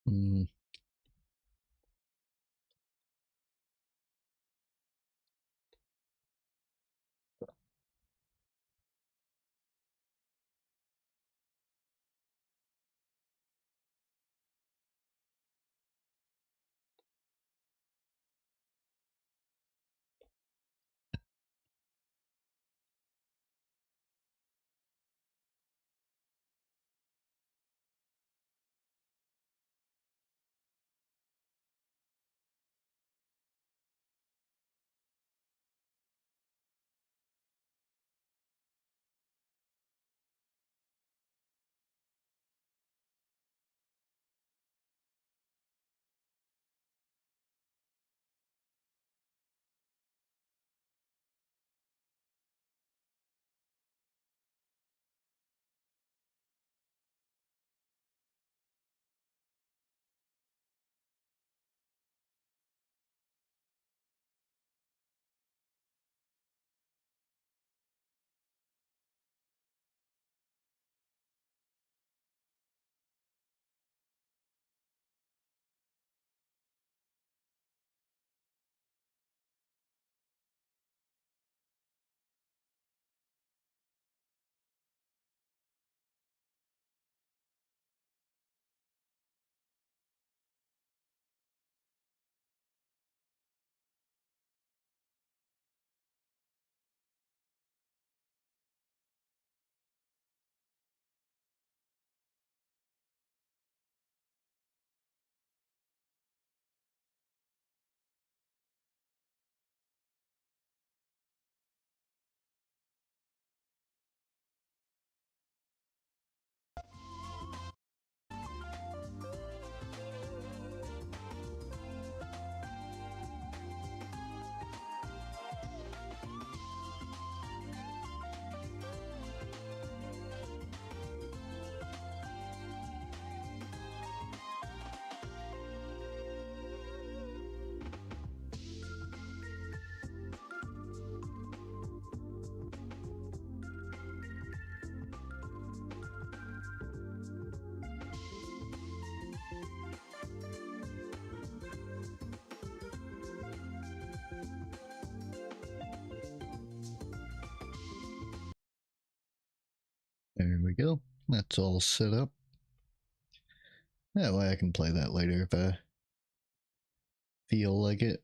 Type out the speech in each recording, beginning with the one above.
Mm. There we go. That's all set up. That way I can play that later if I feel like it.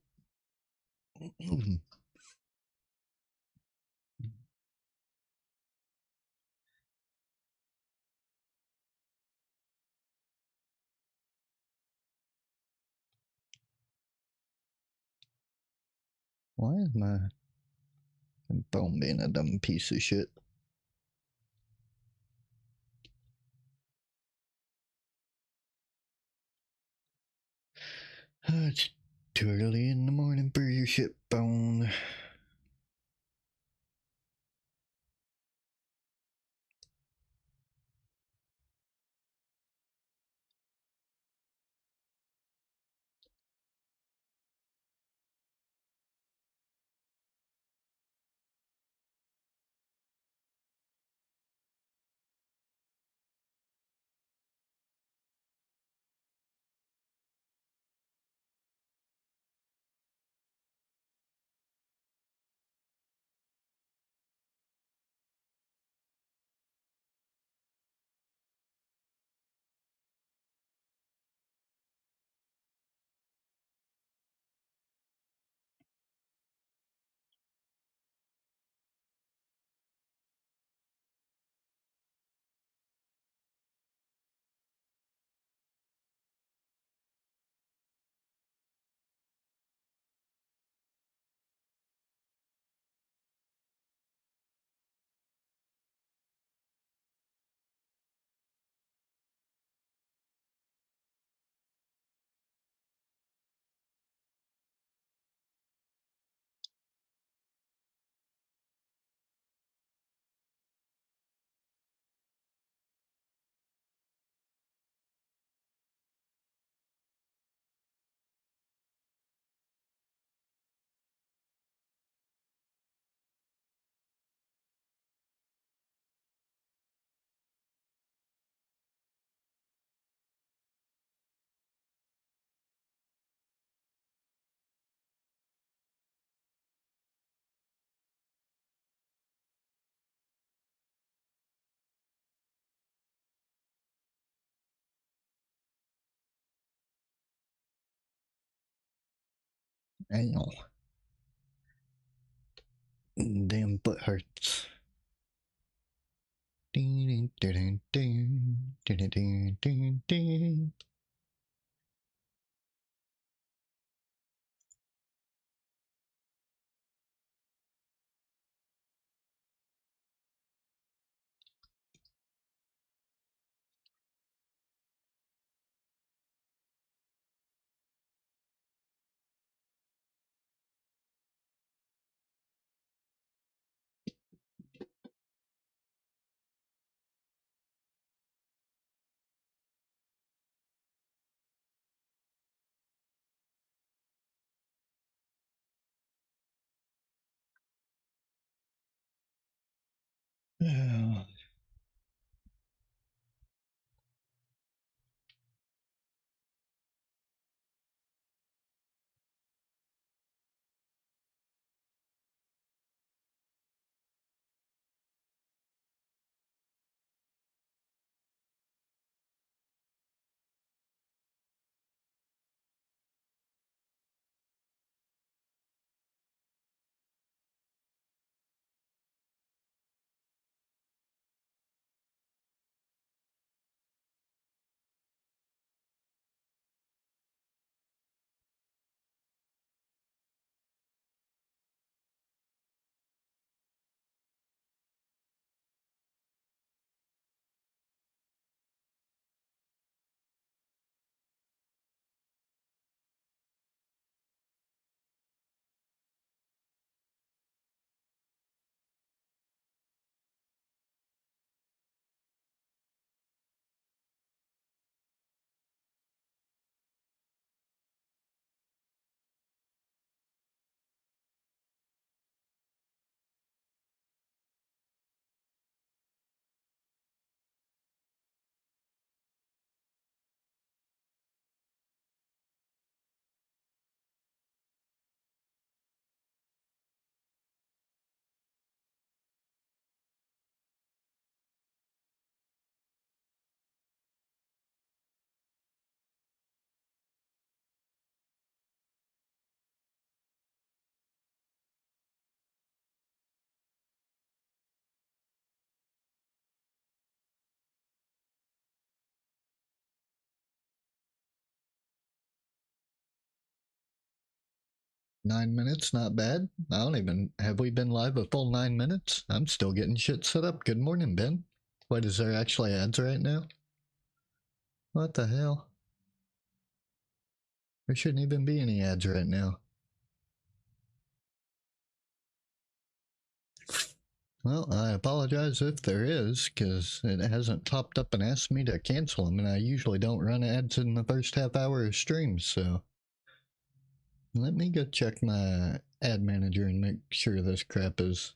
Why is my phone being a dumb piece of shit? It's too early in the morning for your shit phone. Ow. Damn butt hurts. Ding, ding, ding, ding, ding, ding, ding. Oh. 9 minutes, not bad. I don't even. Have we been live a full 9 minutes? I'm still getting shit set up. Good morning, Ben. What, is there actually ads right now? What the hell? There shouldn't even be any ads right now. Well, I apologize if there is, because it hasn't popped up and asked me to cancel them, and I usually don't run ads in the first half hour of streams, so. Let me go check my ad manager and make sure this crap is.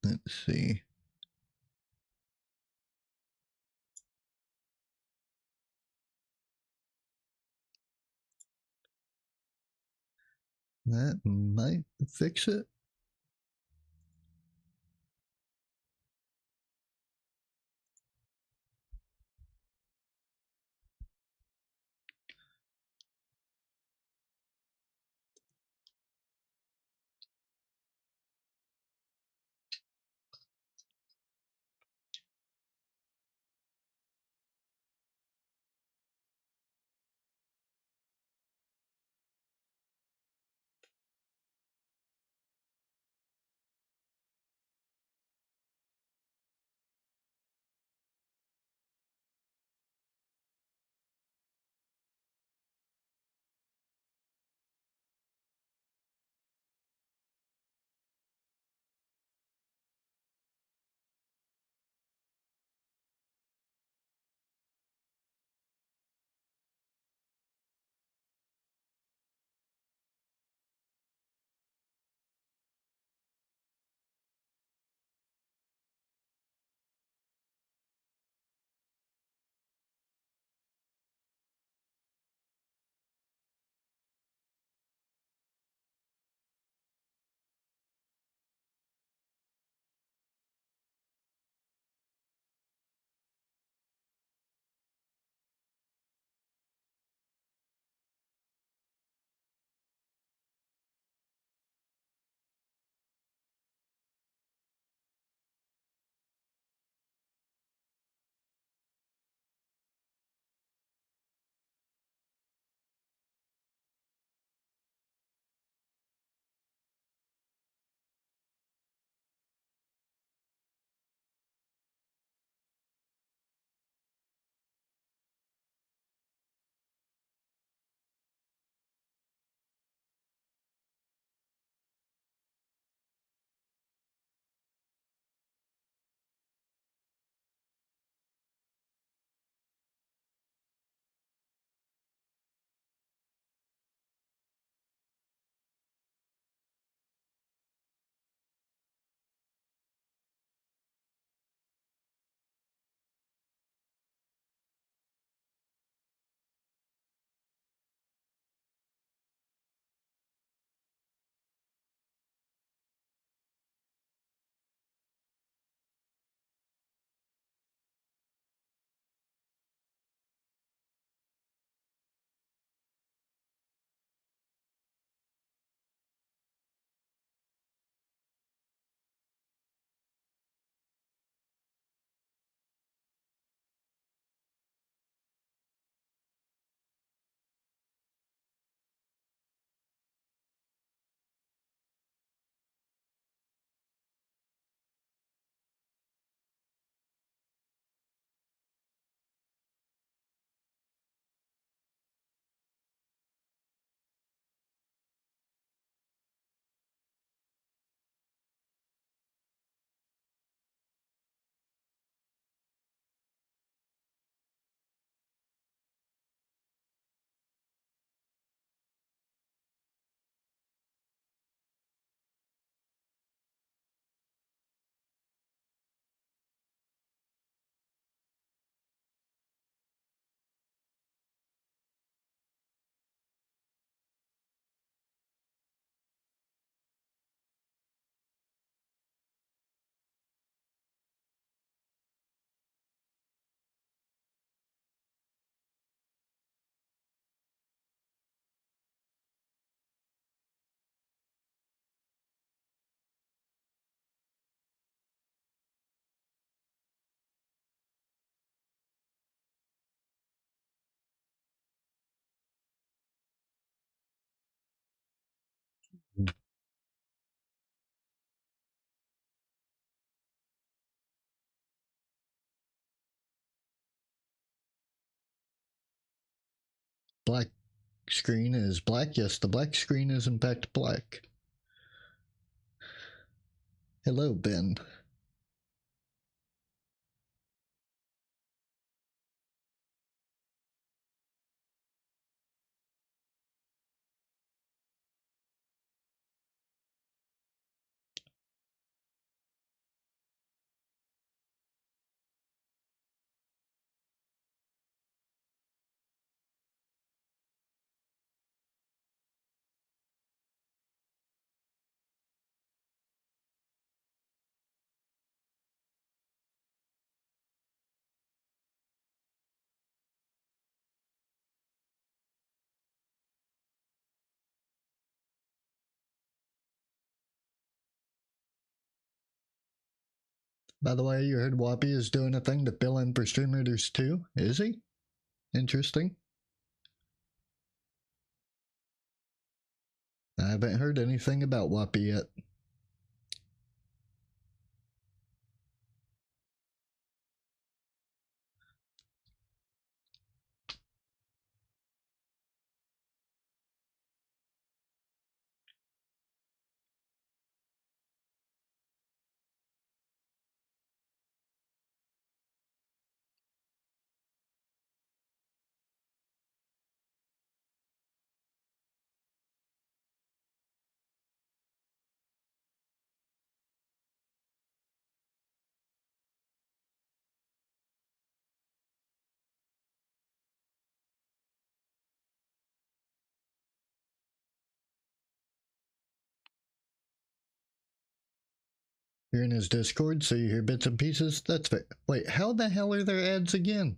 Let's see. That might fix it. black screen is black. Yes, the black screen is in fact black. Hello, Ben. By the way, you heard Whoppy is doing a thing to fill in for Stream Raiders too, is he? Interesting. I haven't heard anything about Whoppy yet. You're in his Discord, so you hear bits and pieces? That's fair. Wait, how the hell are there ads again?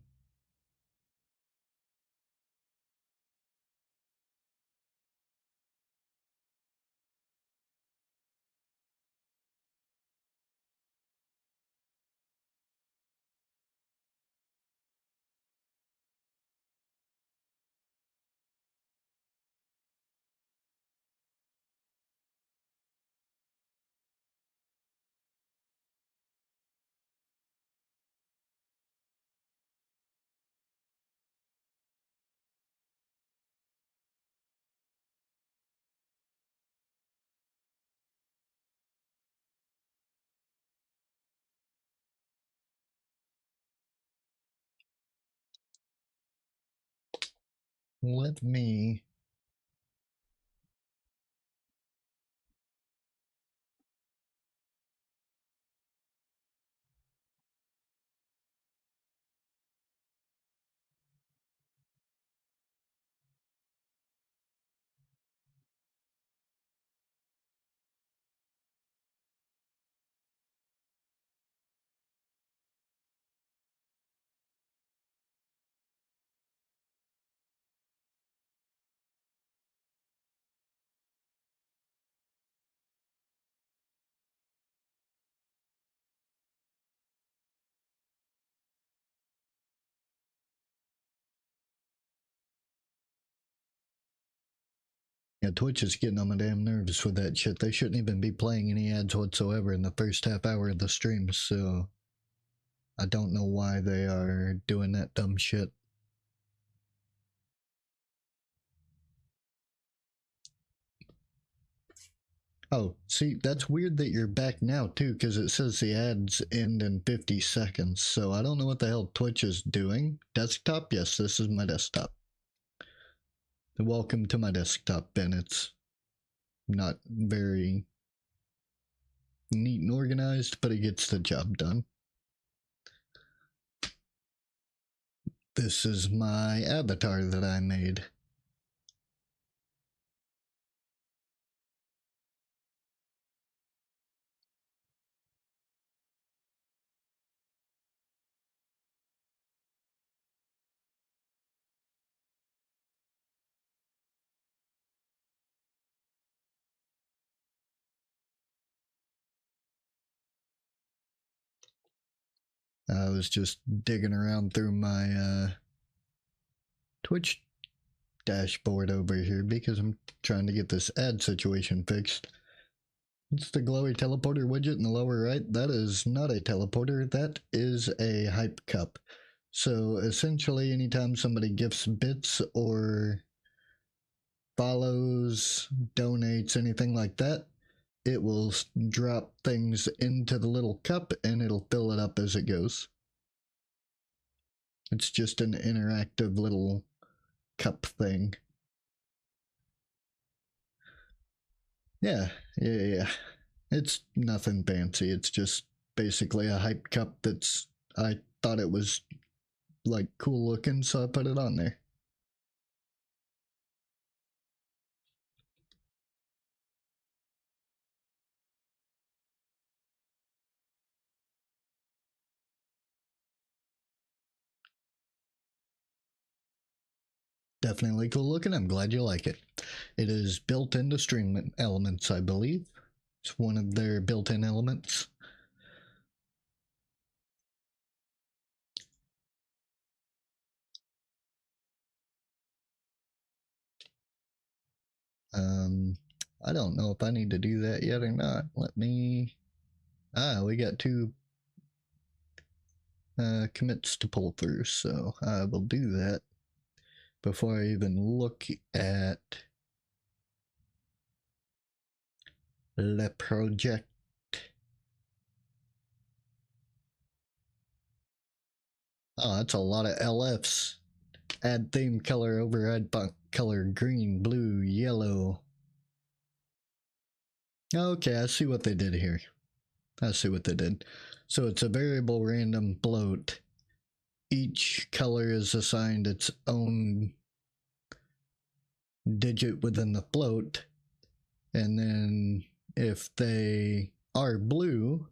Let me... Yeah, Twitch is getting on my damn nerves with that shit. They shouldn't even be playing any ads whatsoever in the first half hour of the stream, so... I don't know why they are doing that dumb shit. Oh, see, that's weird that you're back now, too, because it says the ads end in 50 seconds, so I don't know what the hell Twitch is doing. Desktop? Yes, this is my desktop. Welcome to my desktop, Ben. It's not very neat and organized, but it gets the job done. This is my avatar that I made. I was just digging around through my Twitch dashboard over here because I'm trying to get this ad situation fixed. It's the glowy teleporter widget in the lower right. That is not a teleporter. That is a hype cup. So essentially, anytime somebody gifts bits or follows, donates, anything like that, it will drop things into the little cup and it'll fill it up as it goes. It's just an interactive little cup thing. Yeah. It's nothing fancy. It's just basically a hype cup that's, I thought it was like cool looking, so I put it on there. Definitely cool looking. I'm glad you like it. It is built into stream elements, I believe. It's one of their built-in elements. I don't know if I need to do that yet or not. Let me. We got two commits to pull through, so I will do that before I even look at the project. Oh, that's a lot of LFs. Add theme color, override font color, green, blue, yellow. Okay, I see what they did here. I see what they did. So it's a variable random float. Each color is assigned its own digit within the float. And then if they are blue,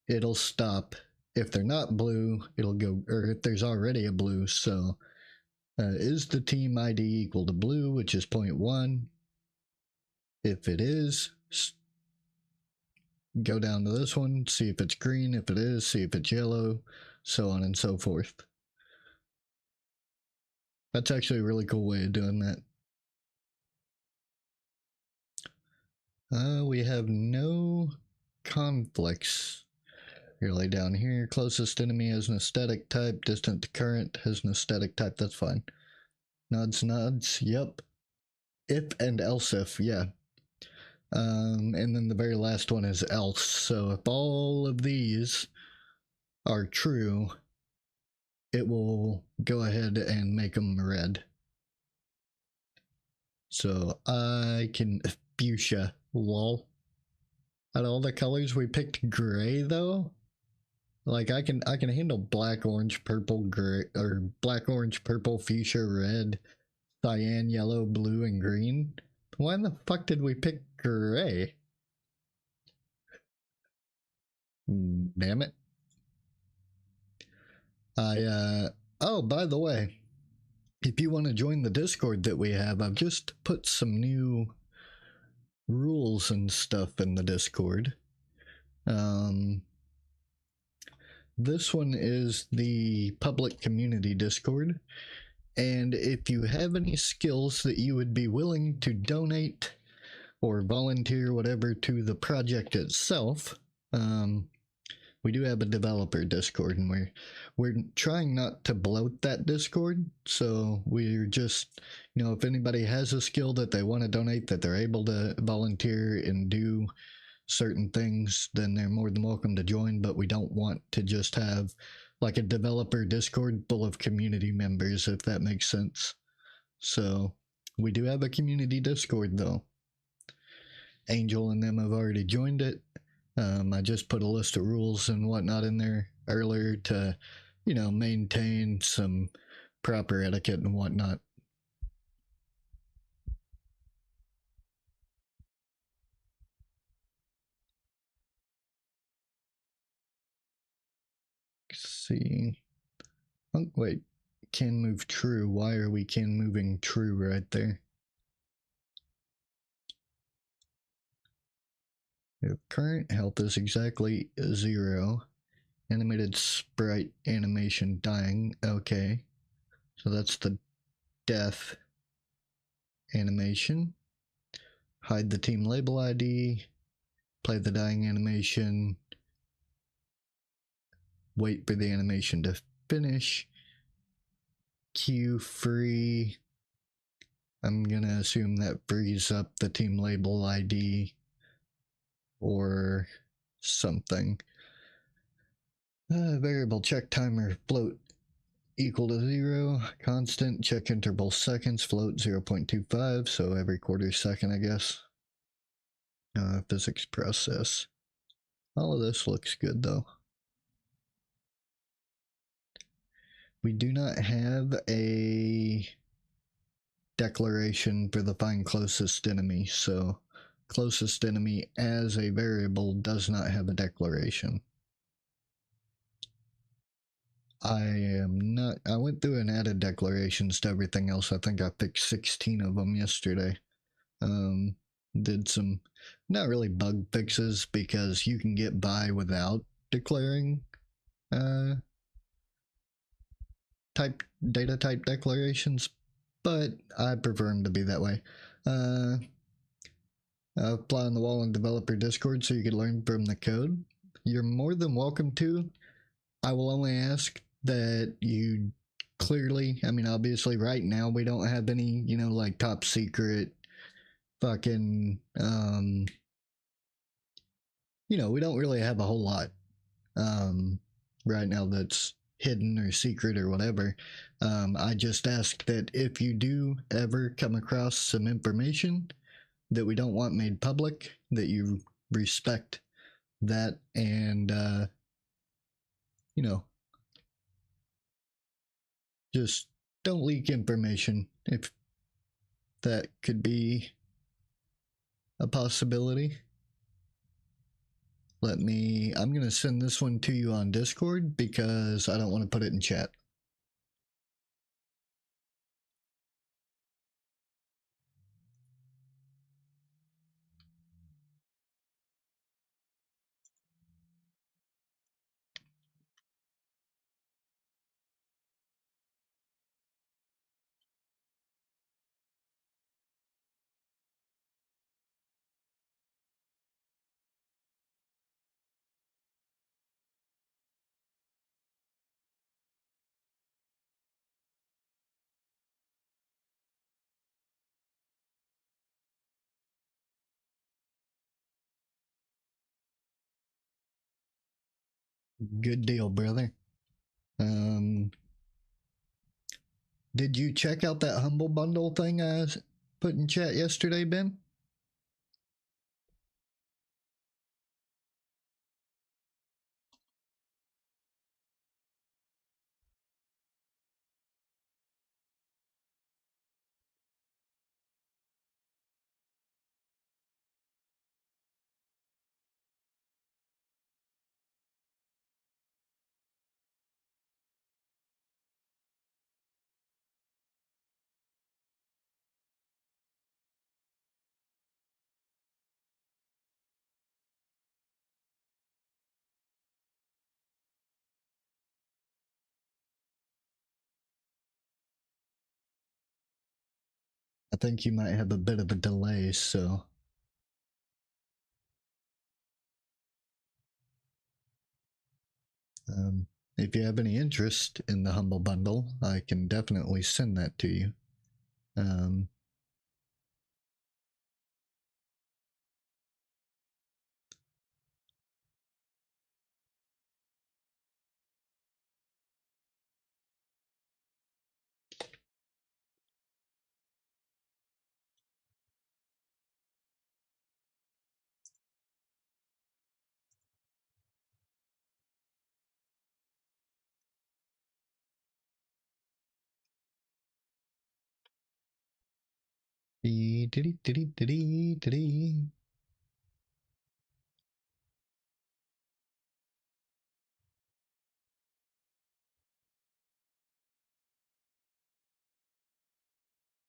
it'll stop. If they're not blue, it'll go, or if there's already a blue. So is the team ID equal to blue, which is 0.1? If it is, go down to this one, see if it's green. If it is, see if it's yellow, so on and so forth. That's actually a really cool way of doing that. We have no conflicts really down here. Closest enemy has an aesthetic type. Distant to current has an aesthetic type. That's fine. Nods. Yep. If and else if. Yeah. And then the very last one is else. So if all of these are true, it will go ahead and make them red. So I can fuchsia. Lol. Out of all the colors, we picked gray though. Like I can handle black, orange, purple, gray, or black, orange, purple, fuchsia, red, cyan, yellow, blue, and green. Why in the fuck did we pick gray? Damn it. Oh, by the way, if you want to join the Discord that we have, I've just put some new rules and stuff in the Discord. This one is the public community Discord. And if you have any skills that you would be willing to donate or volunteer, whatever, to the project itself, we do have a developer Discord, and we're trying not to bloat that Discord. So we're just, if anybody has a skill that they want to donate, that they're able to volunteer and do certain things, then they're more than welcome to join. But we don't want to just have like a developer Discord full of community members, if that makes sense. So we do have a community Discord though. Angel and them have already joined it. I just put a list of rules and whatnot in there earlier to, maintain some proper etiquette and whatnot. Let's see. Oh, wait. Can move true. Why are we can moving true right there? If current health is exactly 0. Animated sprite animation dying. Okay. So that's the death animation. Hide the team label ID. Play the dying animation. Wait for the animation to finish queue free. I'm gonna assume that frees up the team label ID or something. Variable check timer float equal to 0. Constant check interval seconds, float 0.25, so every quarter second, I guess. Physics process. All of this looks good though. We do not have a declaration for the find closest enemy, so closest enemy as a variable does not have a declaration. I went through and added declarations to everything else. I think I fixed 16 of them yesterday. Did some not really bug fixes because you can get by without declaring data type declarations, but I prefer them to be that way. Fly on the wall in developer Discord so you can learn from the code. You're more than welcome to. I will only ask that you clearly, I mean, obviously right now we don't have any, like top secret fucking, we don't really have a whole lot right now that's hidden or secret or whatever. I just ask that if you do ever come across some information that we don't want made public, that you respect that and, just don't leak information if that could be a possibility. I'm going to send this one to you on Discord because I don't want to put it in chat. Good deal, brother. Did you check out that Humble Bundle thing I put in chat yesterday, Ben? I think you might have a bit of a delay, so. If you have any interest in the Humble Bundle, I can definitely send that to you.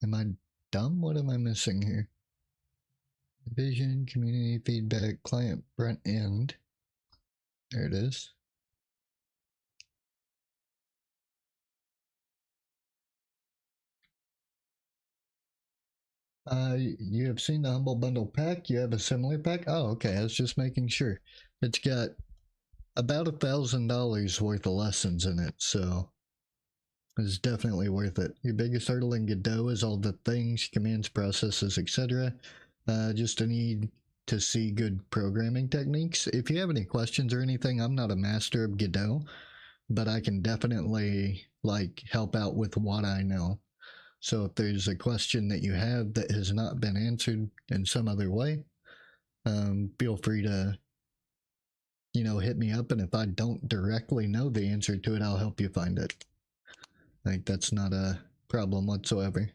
Am I dumb? What am I missing here? Vision, community feedback, client front end. There it is. You have seen the Humble Bundle pack? You have a similar pack? Oh, okay. I was just making sure. It's got about $1,000 worth of lessons in it, so it's definitely worth it. Your biggest hurdle in Godot is all the things, commands, processes, etc. Just a need to see good programming techniques. If you have any questions or anything, I'm not a master of Godot, but I can definitely like help out with what I know. So if there's a question that you have that has not been answered in some other way, feel free to hit me up, and if I don't directly know the answer to it, I'll help you find it. Like, that's not a problem whatsoever.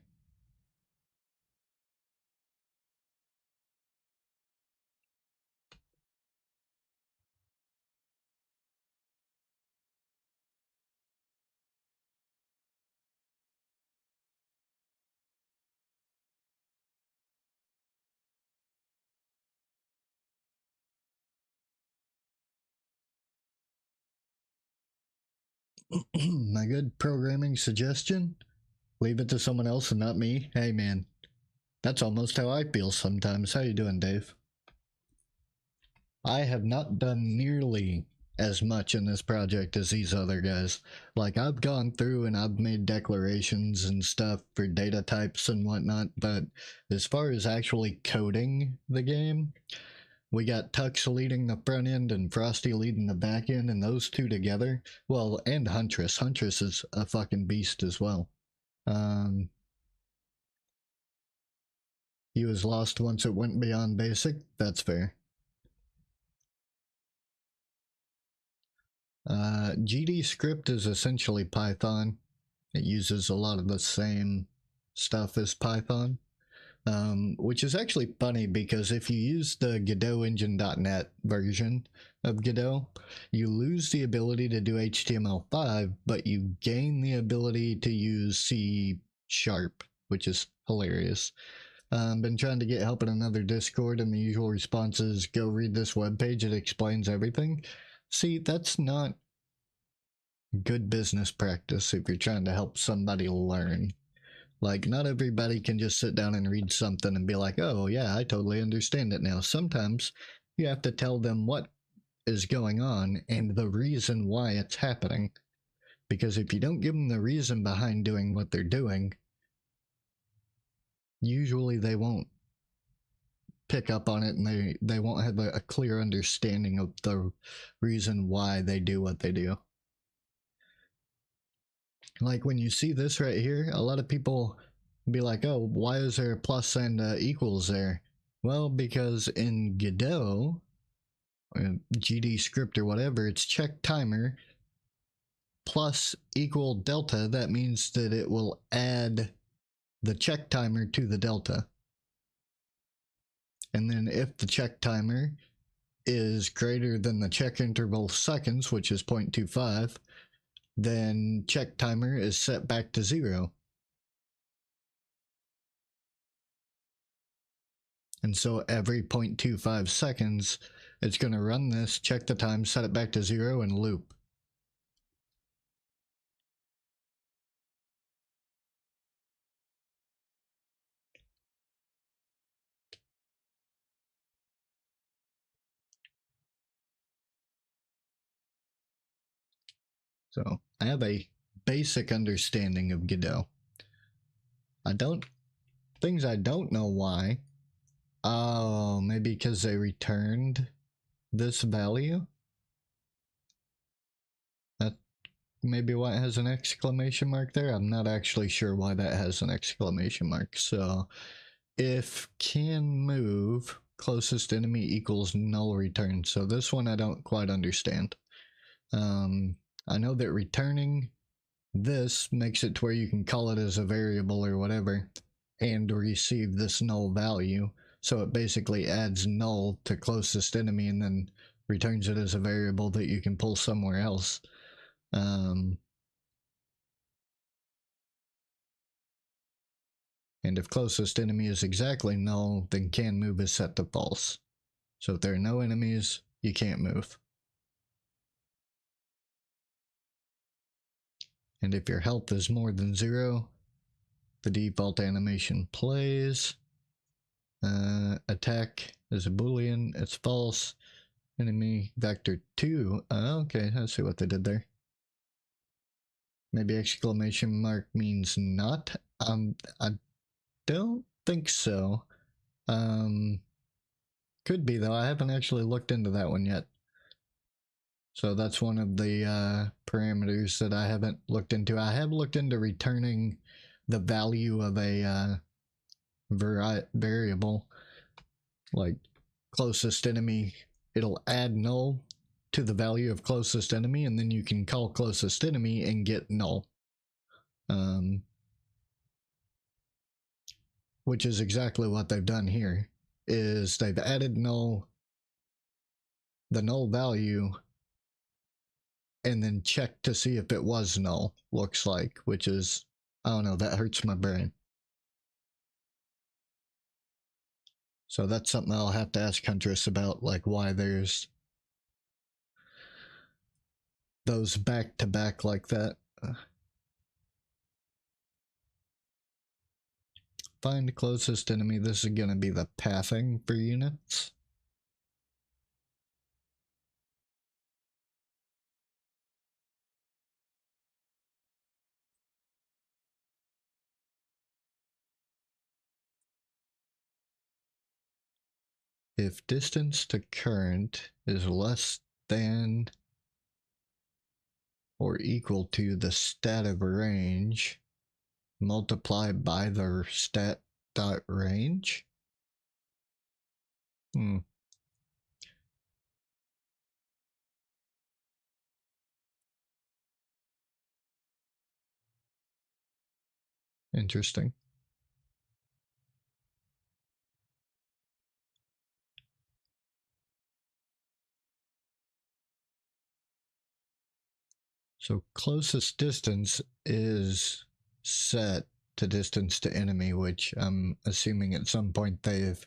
My good programming suggestion: leave it to someone else and not me. Hey man, that's almost how I feel sometimes. How you doing, Dave? I have not done nearly as much in this project as these other guys. Like, I've gone through and I've made declarations and stuff for data types and whatnot, but as far as actually coding the game, we got Tux leading the front end and Frosty leading the back end, and those two together. Well, and Huntress. Huntress is a fucking beast as well. Um, he was lost once it went beyond basic. That's fair. GD script is essentially Python. It uses a lot of the same stuff as Python. Which is actually funny because if you use the GodotEngine.net version of Godot, you lose the ability to do HTML5, but you gain the ability to use C#, which is hilarious. Been trying to get help in another Discord, and the usual response is, go read this webpage, it explains everything. See, that's not good business practice if you're trying to help somebody learn. Like, not everybody can just sit down and read something and be like, oh, yeah, I totally understand it now. Sometimes you have to tell them what is going on and the reason why it's happening. Because if you don't give them the reason behind doing what they're doing, usually they won't pick up on it, and they won't have a clear understanding of the reason why they do what they do. Like, when you see this right here, a lot of people be like, oh, why is there a plus and equals there? Well, because in Godot, GD script or whatever, it's check timer plus equal delta. That means that it will add the check timer to the delta. And then if the check timer is greater than the check interval seconds, which is 0.25, then check timer is set back to 0. And so every 0.25 seconds, it's going to run this, check the time, set it back to 0, and loop. So I have a basic understanding of Godot. Things I don't know why. Oh, maybe because they returned this value? That maybe why it has an exclamation mark there? I'm not actually sure why that has an exclamation mark. So if can move closest enemy equals null return. So this one I don't quite understand. I know that returning this makes it to where you can call it as a variable or whatever and receive this null value. So it basically adds null to closest enemy and then returns it as a variable that you can pull somewhere else. And if closest enemy is exactly null, then can move is set to false. So if there are no enemies, you can't move. And if your health is more than 0, the default animation plays. Attack is a boolean, it's false. Enemy vector 2. Okay, I see what they did there. Maybe exclamation mark means not. I don't think so. Could be though. I haven't actually looked into that one yet. So that's one of the parameters that I haven't looked into. I have looked into returning the value of a variable, like closest enemy. It'll add null to the value of closest enemy, and then you can call closest enemy and get null. Which is exactly what they've done here. Is they've added null, the null value, and then check to see if it was null, looks like, which is, I don't know, that hurts my brain. So that's something I'll have to ask Huntress about, like why there's those back to back like that. Find closest enemy. This is going to be the pathing for units. If distance to current is less than or equal to the stat of range, multiply by the stat dot range. Interesting. So closest distance is set to distance to enemy, which I'm assuming at some point they've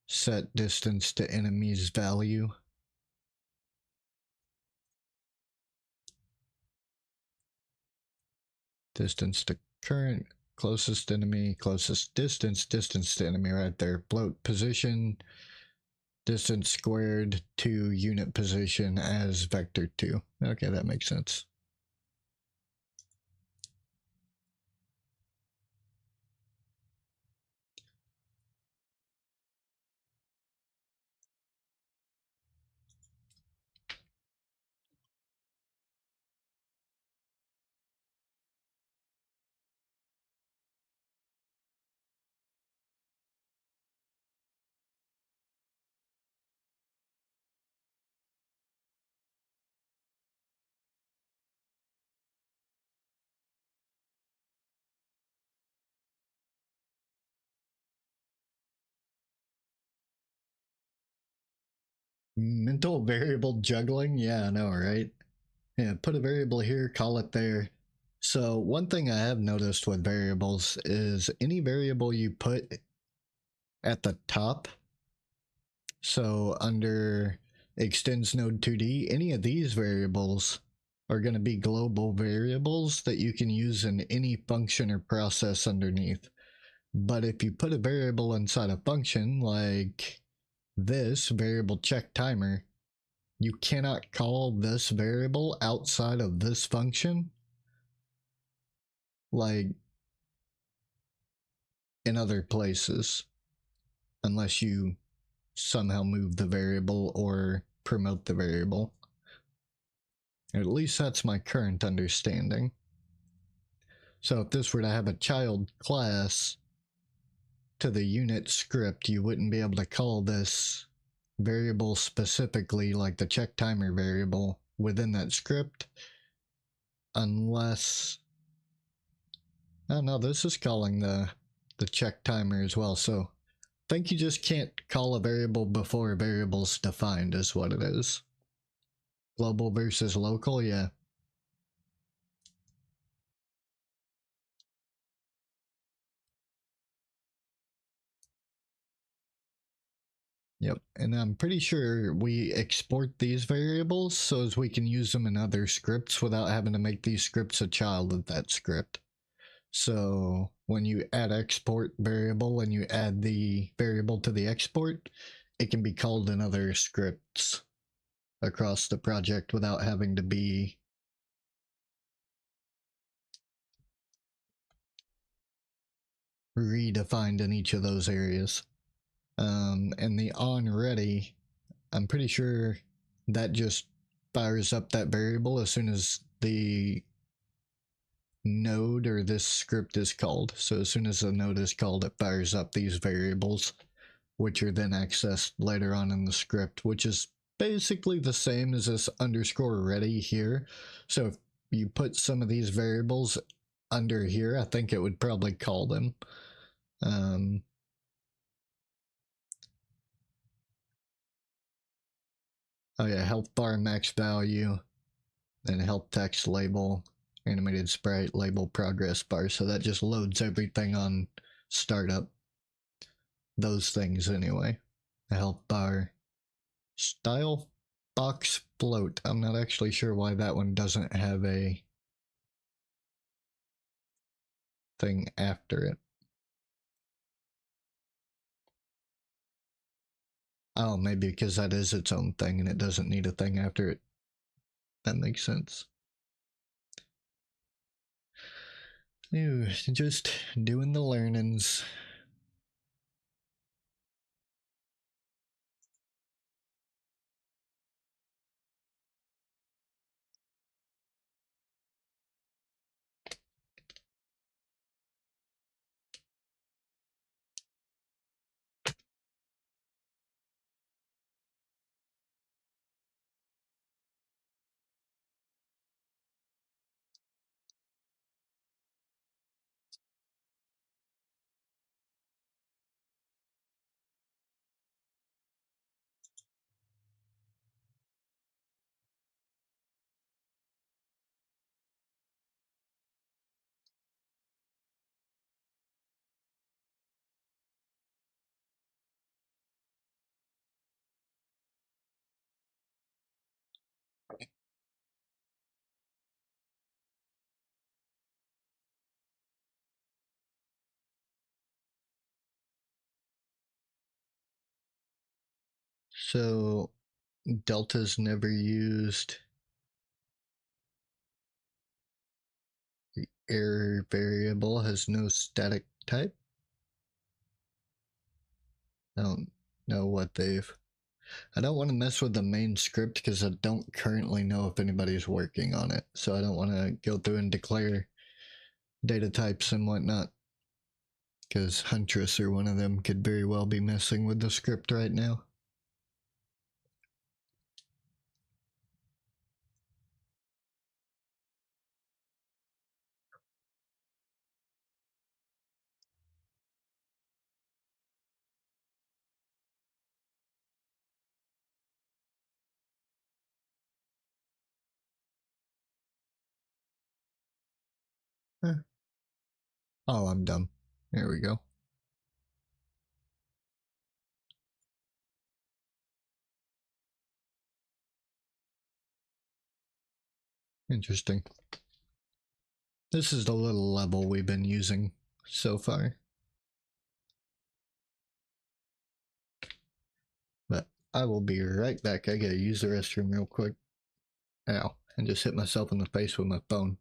set distance to enemy's value. Distance to current, closest enemy, closest distance, distance to enemy right there. Float position, distance squared to unit position as vector 2. Okay, that makes sense. Mental variable juggling? Yeah, I know, right? Yeah, put a variable here, call it there. So one thing I have noticed with variables is any variable you put at the top, so under extends node 2D, any of these variables are going to be global variables that you can use in any function or process underneath. But if you put a variable inside a function like this variable check timer, you cannot call this variable outside of this function, like in other places, unless you somehow move the variable or promote the variable. At least that's my current understanding. So if this were to have a child class to the unit script, you wouldn't be able to call this variable specifically, like the check timer variable, within that script, unless, oh no, this is calling the check timer as well. So I think you just can't call a variable before a variable's defined is what it is. Global versus local, yeah. Yep, and I'm pretty sure we export these variables so as we can use them in other scripts without having to make these scripts a child of that script. So when you add export variable and you add the variable to the export, it can be called in other scripts. across the project without having to be redefined in each of those areas. And the on ready, I'm pretty sure that just fires up that variable as soon as the node or this script is called. So as soon as the node is called, it fires up these variables, which are then accessed later on in the script, which is basically the same as this underscore ready here. So if you put some of these variables under here, I think it would probably call them. Oh yeah, health bar max value, then health text label, animated sprite label progress bar. So that just loads everything on startup. Those things anyway. The health bar style box float. I'm not actually sure why that one doesn't have a thing after it. Oh, maybe because that is its own thing and it doesn't need a thing after it. That makes sense. Ew, just doing the learnings. So Delta's never used the error variable, has no static type. I don't know what they've. I don't want to mess with the main script because I don't currently know if anybody's working on it. So I don't want to go through and declare data types and whatnot. Because Huntress or one of them could very well be messing with the script right now. Oh, I'm dumb. There we go. Interesting. This is the little level we've been using so far. But I will be right back. I gotta use the restroom real quick. Ow. And just hit myself in the face with my phone.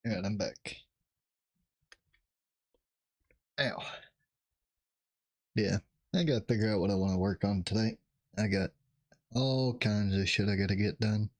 Alright, I'm back. Ow. Yeah, I gotta figure out what I want to work on today. I got all kinds of shit I gotta get done.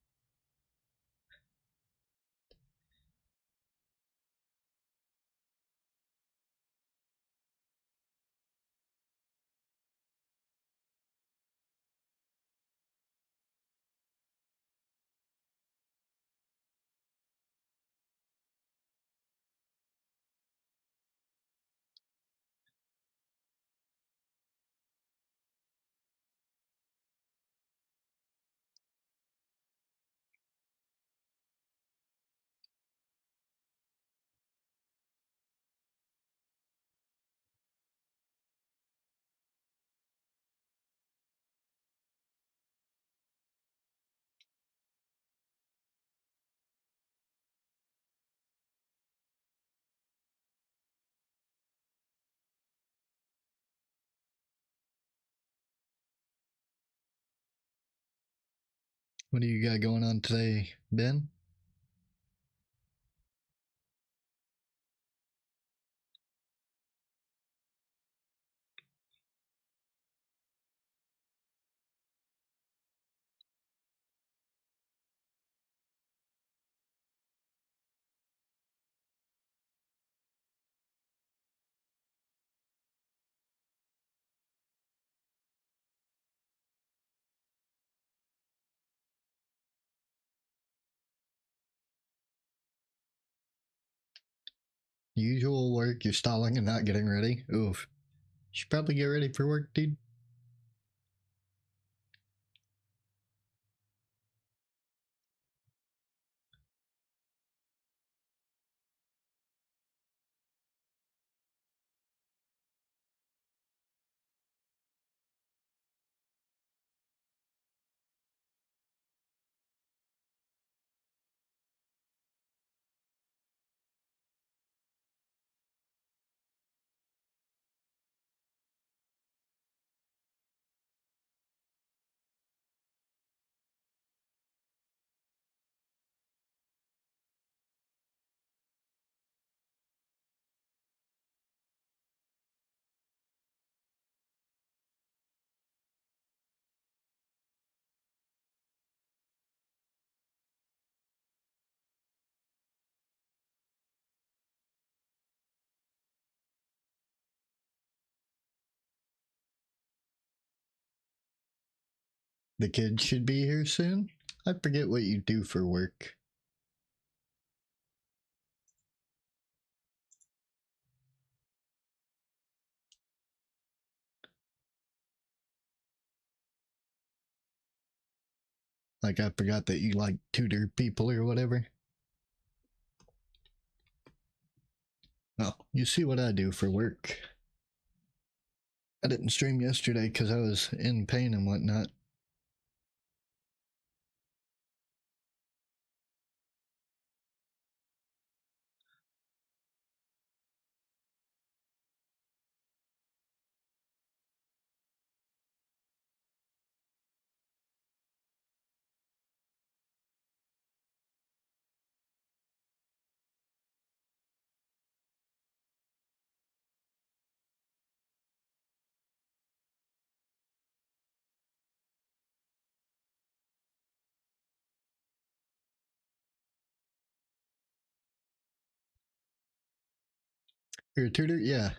What do you got going on today, Ben? Usual work, you're stalling and not getting ready? Oof. You should probably get ready for work, dude. The kids should be here soon. I forget what you do for work. Like, I forgot that you, like, tutor people or whatever. Oh, you see what I do for work. I didn't stream yesterday because I was in pain and whatnot. You're a tutor? Yeah.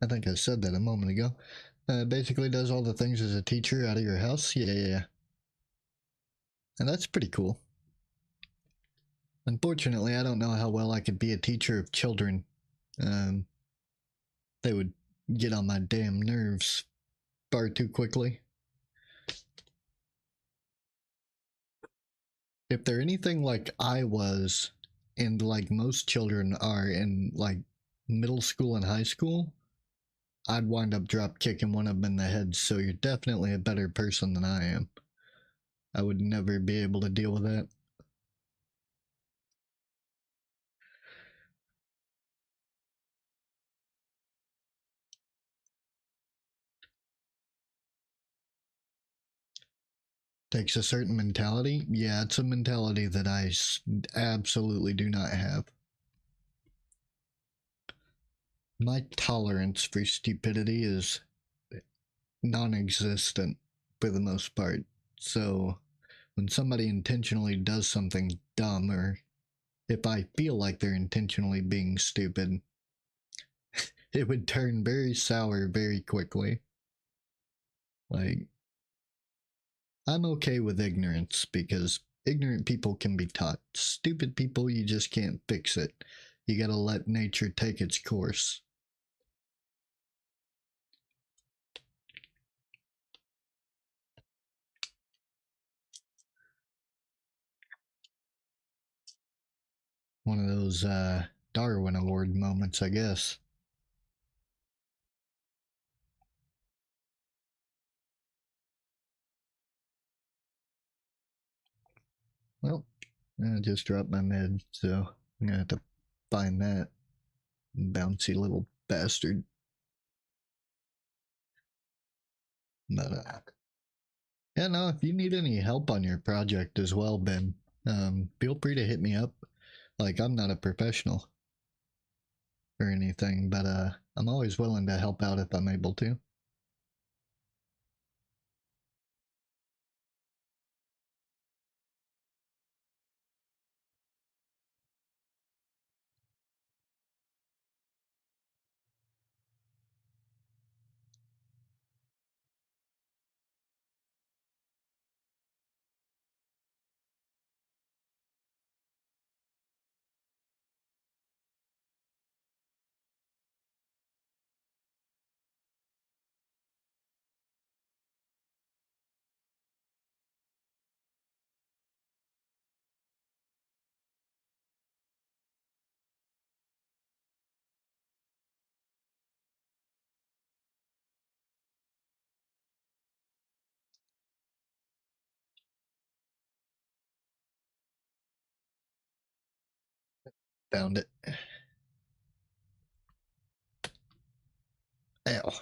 I think I said that a moment ago. Basically does all the things as a teacher out of your house. Yeah. And that's pretty cool. Unfortunately, I don't know how well I could be a teacher of children. Um, they would get on my damn nerves far too quickly. If they're anything like I was, and like most children are in like middle school and high school, I'd wind up drop kicking one of them in the head. So you're definitely a better person than I am. I would never be able to deal with that. Takes a certain mentality. Yeah, it's a mentality that I absolutely do not have. My tolerance for stupidity is non-existent for the most part. So when somebody intentionally does something dumb, or if I feel like they're intentionally being stupid, it would turn very sour very quickly. Like, I'm okay with ignorance because ignorant people can be taught. Stupid people, you just can't fix it. You gotta let nature take its course. One of those Darwin Award moments, I guess. Well, I just dropped my med, so I'm gonna have to find that bouncy little bastard. But yeah, no, if you need any help on your project as well, Ben, feel free to hit me up. Like, I'm not a professional or anything, but I'm always willing to help out if I'm able to. Found it. Ow.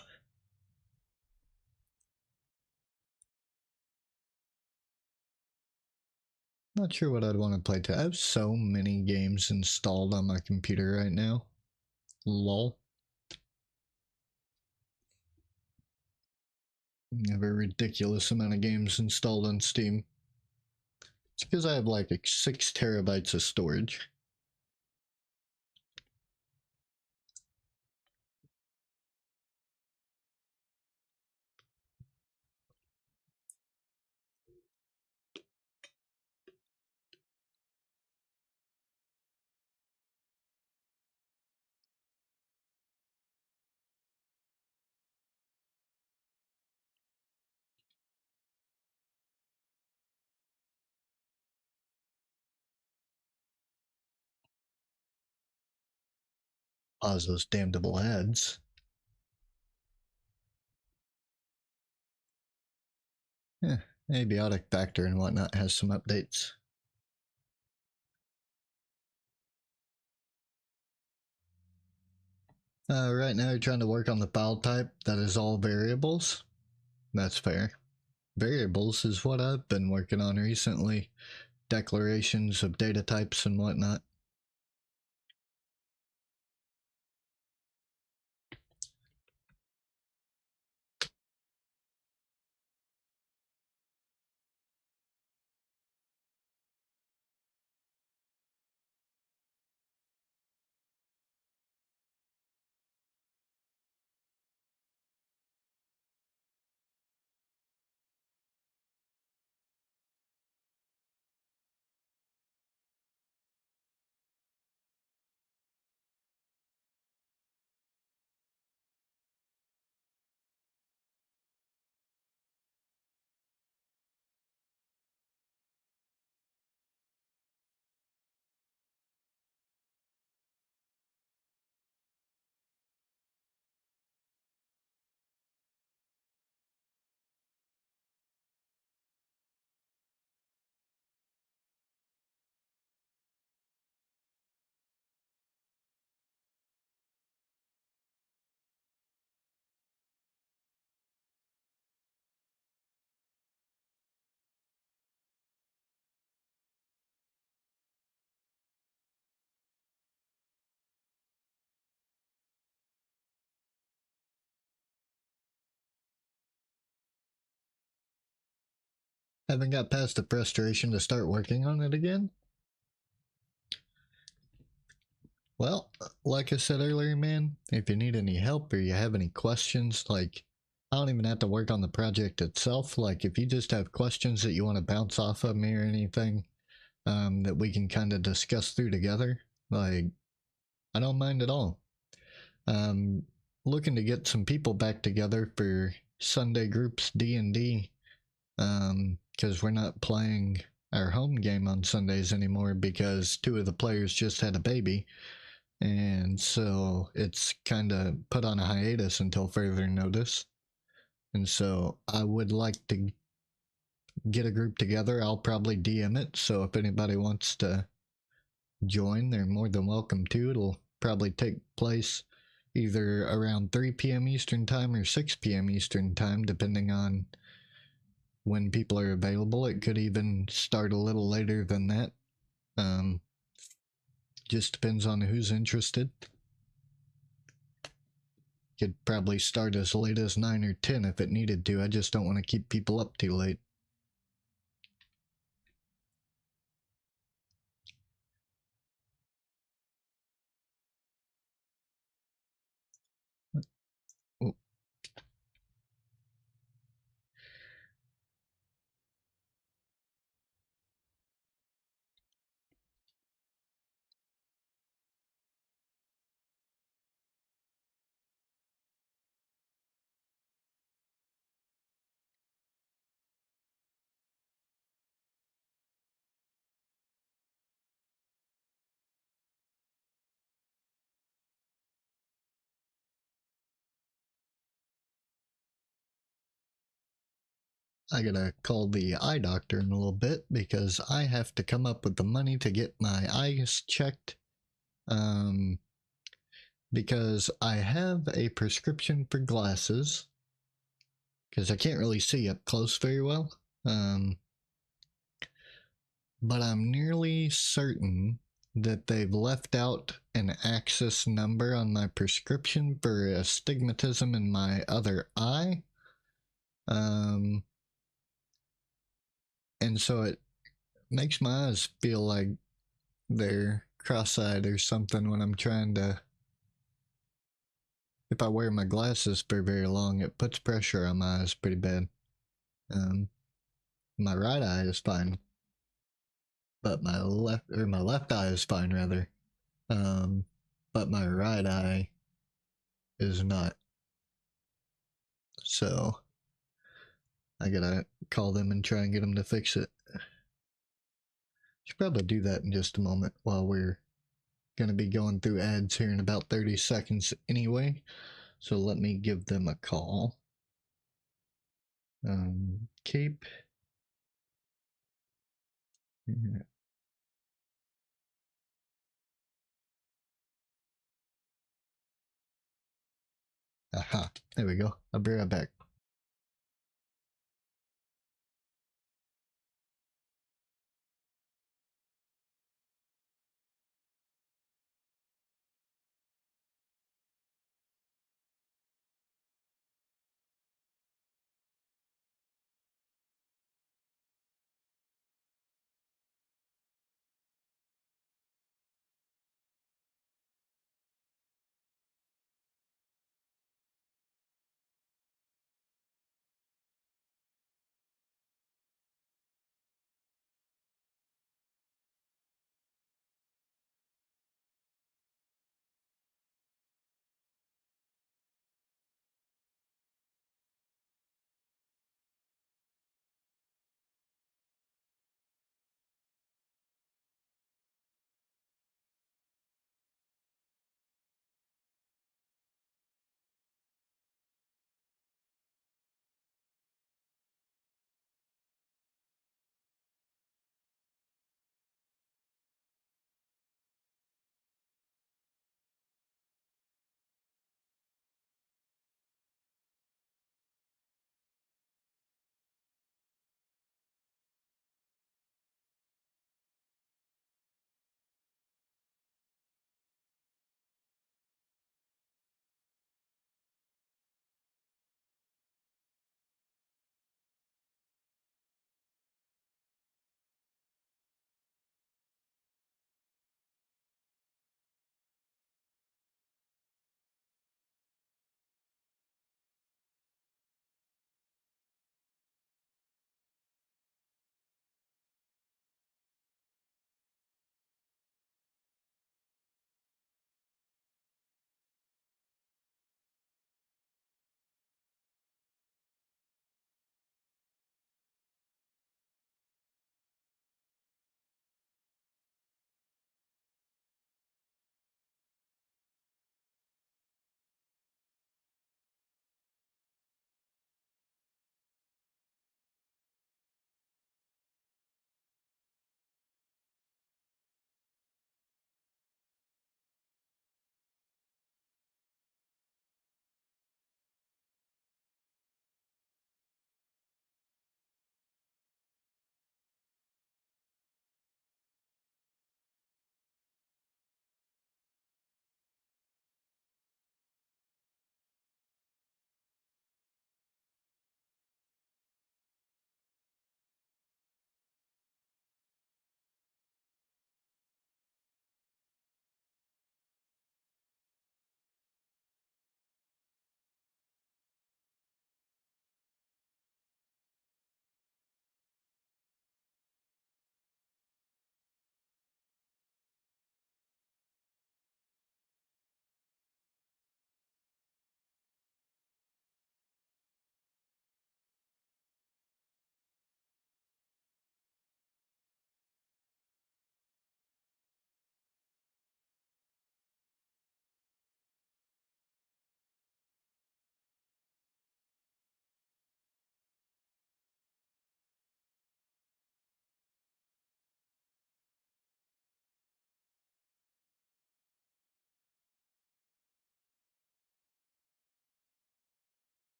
Not sure what I'd want to play to. I have so many games installed on my computer right now. Lol. I have a ridiculous amount of games installed on Steam. It's because I have like 6 terabytes of storage. Pause those damnable ads. Yeah, abiotic factor and whatnot has some updates. Right now, you're trying to work on the file type that is all variables. That's fair. Variables is what I've been working on recently. Declarations of data types and whatnot. haven't got past the frustration to start working on it again. Well, like I said earlier, man, if you need any help or you have any questions, like, I don't even have to work on the project itself. Like, if you just have questions that you want to bounce off of me or anything, that we can kind of discuss through together, like, I don't mind at all. Um, Looking to get some people back together for Sunday groups D&D, because we're not playing our home game on Sundays anymore because two of the players just had a baby, and so it's kind of put on a hiatus until further notice. And so I would like to get a group together. I'll probably DM it, so if anybody wants to join, they're more than welcome to. It'll probably take place either around 3 p.m. Eastern Time or 6 p.m. Eastern Time, depending on when people are available. It could even start a little later than that. Um, just depends on who's interested. Could probably start as late as 9 or 10 if it needed to. I just don't want to keep people up too late. Oh, I gotta call the eye doctor in a little bit because I have to come up with the money to get my eyes checked. Um, because I have a prescription for glasses because I can't really see up close very well. Um, but I'm nearly certain that they've left out an access number on my prescription for astigmatism in my other eye. Um, and so it makes my eyes feel like they're cross-eyed or something when I'm trying to. If I wear my glasses for very long, it puts pressure on my eyes pretty bad. Um, my right eye is fine, but my left eye is fine rather. Um, but my right eye is not. So I gotta call them and try and get them to fix it. Should probably do that in just a moment while we're gonna be going through ads here in about 30 seconds anyway. So let me give them a call. Cape. Aha, there we go. I'll be right back.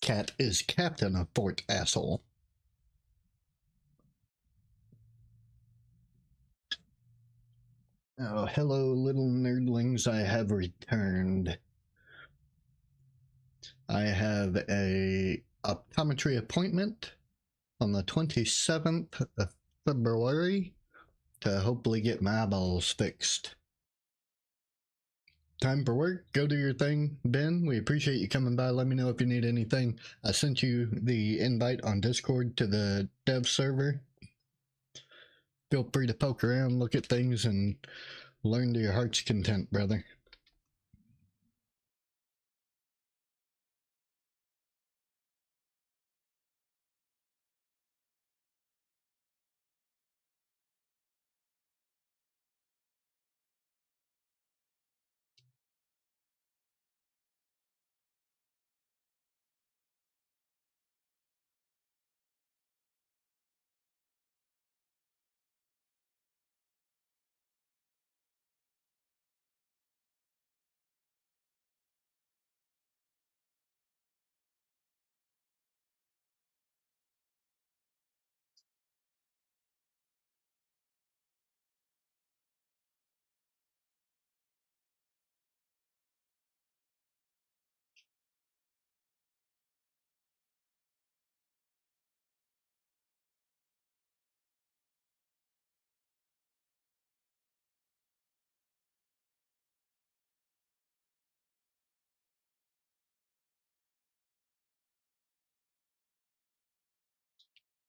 Cat is captain of Fort Asshole. Oh, hello, little nerdlings. I have returned. I have a optometry appointment on the 27th of February to hopefully get my eyeballs fixed. Time for work. Go do your thing, Ben. We appreciate you coming by. Let me know if you need anything. I sent you the invite on Discord to the dev server. Feel free to poke around, look at things, and learn to your heart's content, brother.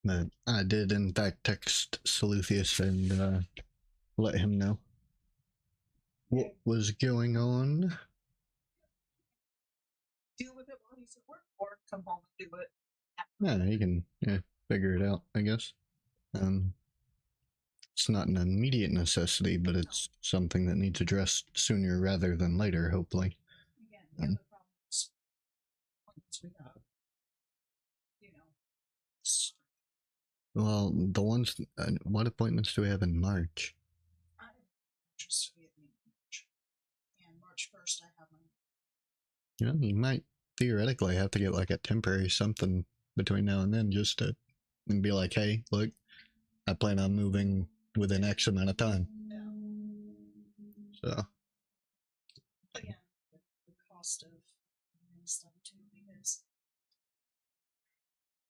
But I did, in fact, text Saluthius and let him know what was going on. Deal with it while he's at work, or come home and do it. Yeah, he can figure it out, I guess. It's not an immediate necessity, but it's something that needs addressed sooner rather than later, hopefully. Again, the other problems we have, Well, the ones. What appointments do we have in March? I'm interested in March. And March 1st, I have my. You might theoretically have to get like a temporary something between now and then just to and be like, hey, look, I plan on moving within X amount of time. Yeah. So. Again, the cost of stuff too, because.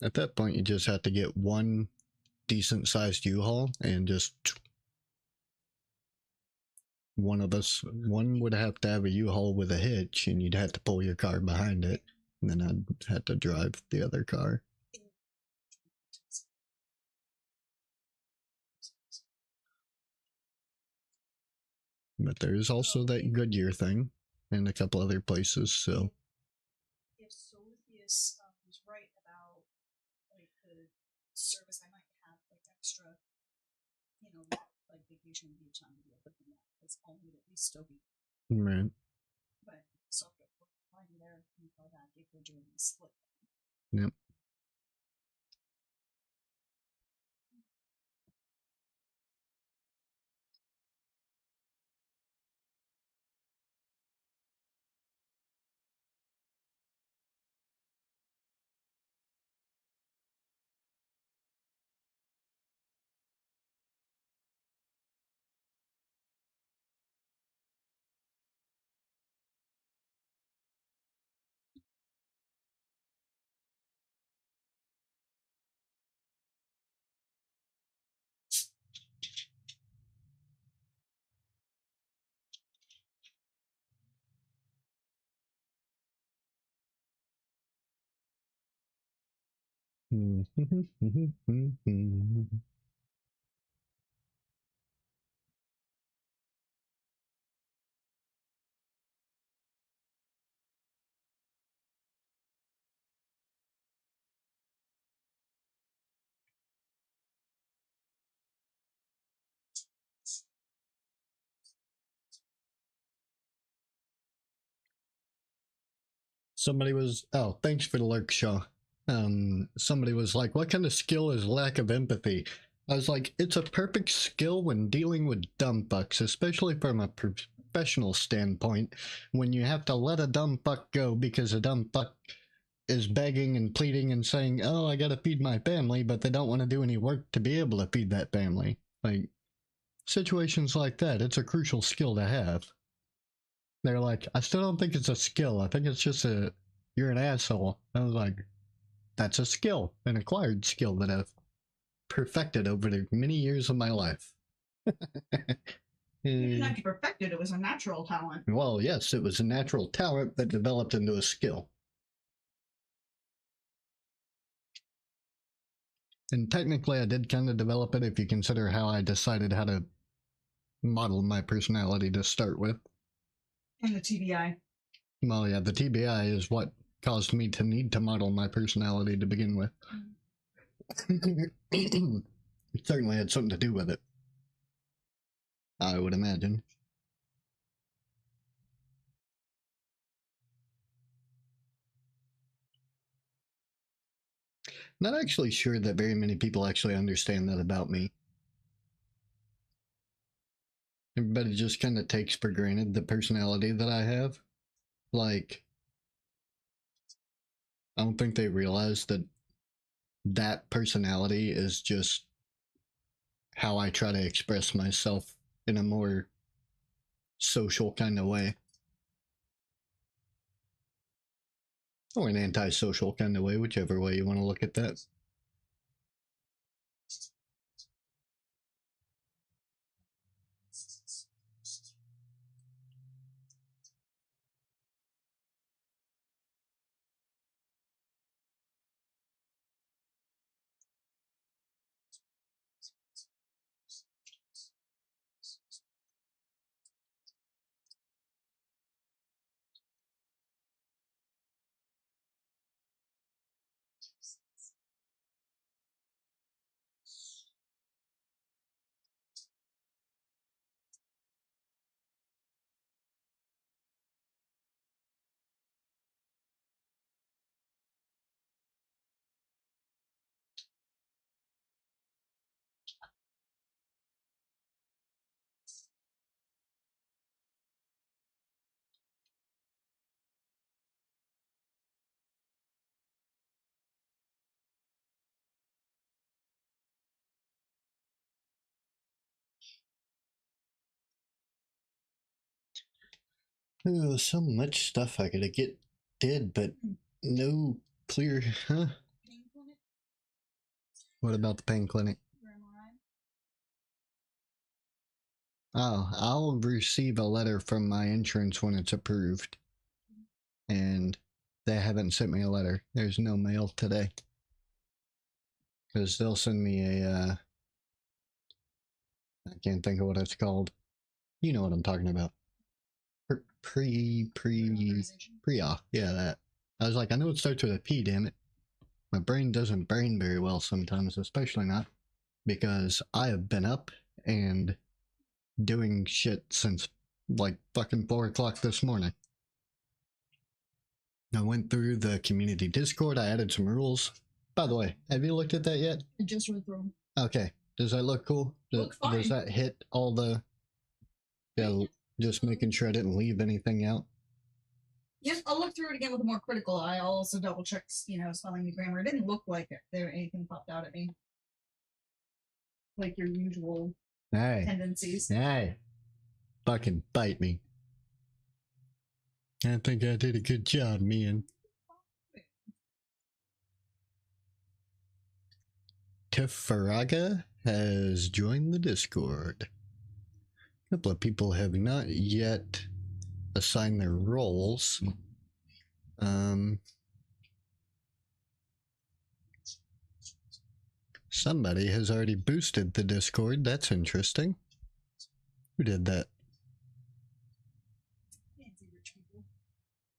At that point, you just have to get one decent sized U-Haul and just one would have to have a U-Haul with a hitch, and you'd have to pull your car behind it, and then I'd have to drive the other car. But there is also that Goodyear thing and a couple other places, so. If Solithius was right about like the service I might have, like extra, like vacation beach time to be able to do that, because I'll need at least a week. Right. But so if we're flying there and fly back, if we're doing a split. Yep. Somebody was, oh, thanks for the Lurk, Shaw. Somebody was like, what kind of skill is lack of empathy? I was like, it's a perfect skill when dealing with dumb fucks, especially from a professional standpoint, when you have to let a dumb fuck go because a dumb fuck is begging and pleading and saying, oh, I gotta feed my family, but they don't want to do any work to be able to feed that family. Like, situations like that, it's a crucial skill to have. They're like, I still don't think it's a skill. I think it's just you're an asshole. I was like, that's a skill, an acquired skill that I've perfected over the many years of my life. You didn't have to perfect it, it was a natural talent. Well, yes, it was a natural talent that developed into a skill. And technically, I did kind of develop it if you consider how I decided how to model my personality to start with. And the TBI. Well, yeah, the TBI is what caused me to need to model my personality to begin with. It certainly had something to do with it, I would imagine. Not actually sure that very many people actually understand that about me. Everybody just kind of takes for granted the personality that I have. Like, I don't think they realize that that personality is just how I try to express myself in a more social kind of way. Or an antisocial kind of way, whichever way you want to look at that. Oh, so much stuff I gotta get did, but no clear, huh? Pain clinic? What about the pain clinic? Your MRI? Oh, I'll receive a letter from my insurance when it's approved. And they haven't sent me a letter. There's no mail today. Because they'll send me a, I can't think of what it's called. You know what I'm talking about. Pre-op. Yeah, that. I was like, I know it starts with a P, damn it. My brain doesn't brain very well sometimes, especially not because I have been up and doing shit since like fucking 4 o'clock this morning. I went through the community Discord, I added some rules. By the way, have you looked at that yet? I just read through them. Okay. Does that look cool? Look fine. Does that hit all the... Yeah, just making sure I didn't leave anything out. Yes, I'll look through it again with a more critical eye. I'll also double check, spelling and grammar. It didn't look like there anything popped out at me. Like your usual tendencies. Hey. Fucking bite me. I think I did a good job, man. Tefaraga has joined the Discord. A couple of people have not yet assigned their roles. Somebody has already boosted the Discord. That's interesting. Who did that?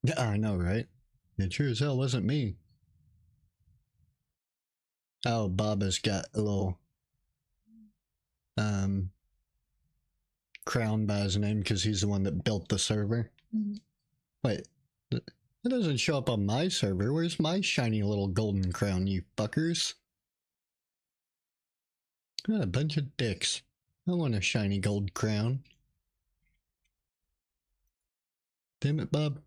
Yeah, I know, right? It sure as hell wasn't me. Oh, Bob has got a little crown by his name because he's the one that built the server. Mm-hmm. Wait, that doesn't show up on my server. Where's my shiny little golden crown, you fuckers? What a bunch of dicks. I want a shiny gold crown. Damn it, Bob.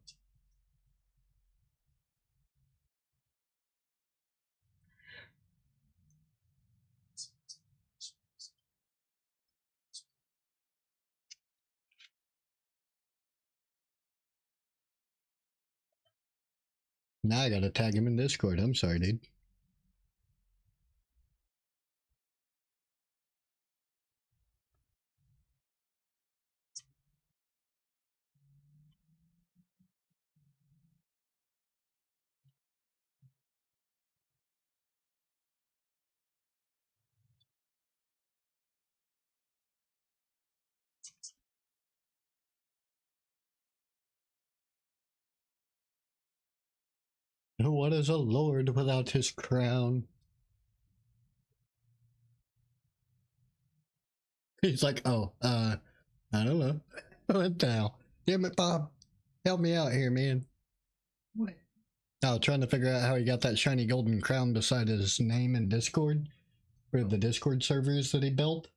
Now I gotta tag him in Discord. I'm sorry, dude. What is a lord without his crown? He's like, oh, I don't know. What the hell? Damn it, Bob. Help me out here, man. What? Oh, trying to figure out how he got that shiny golden crown beside his name in Discord for the Discord servers that he built.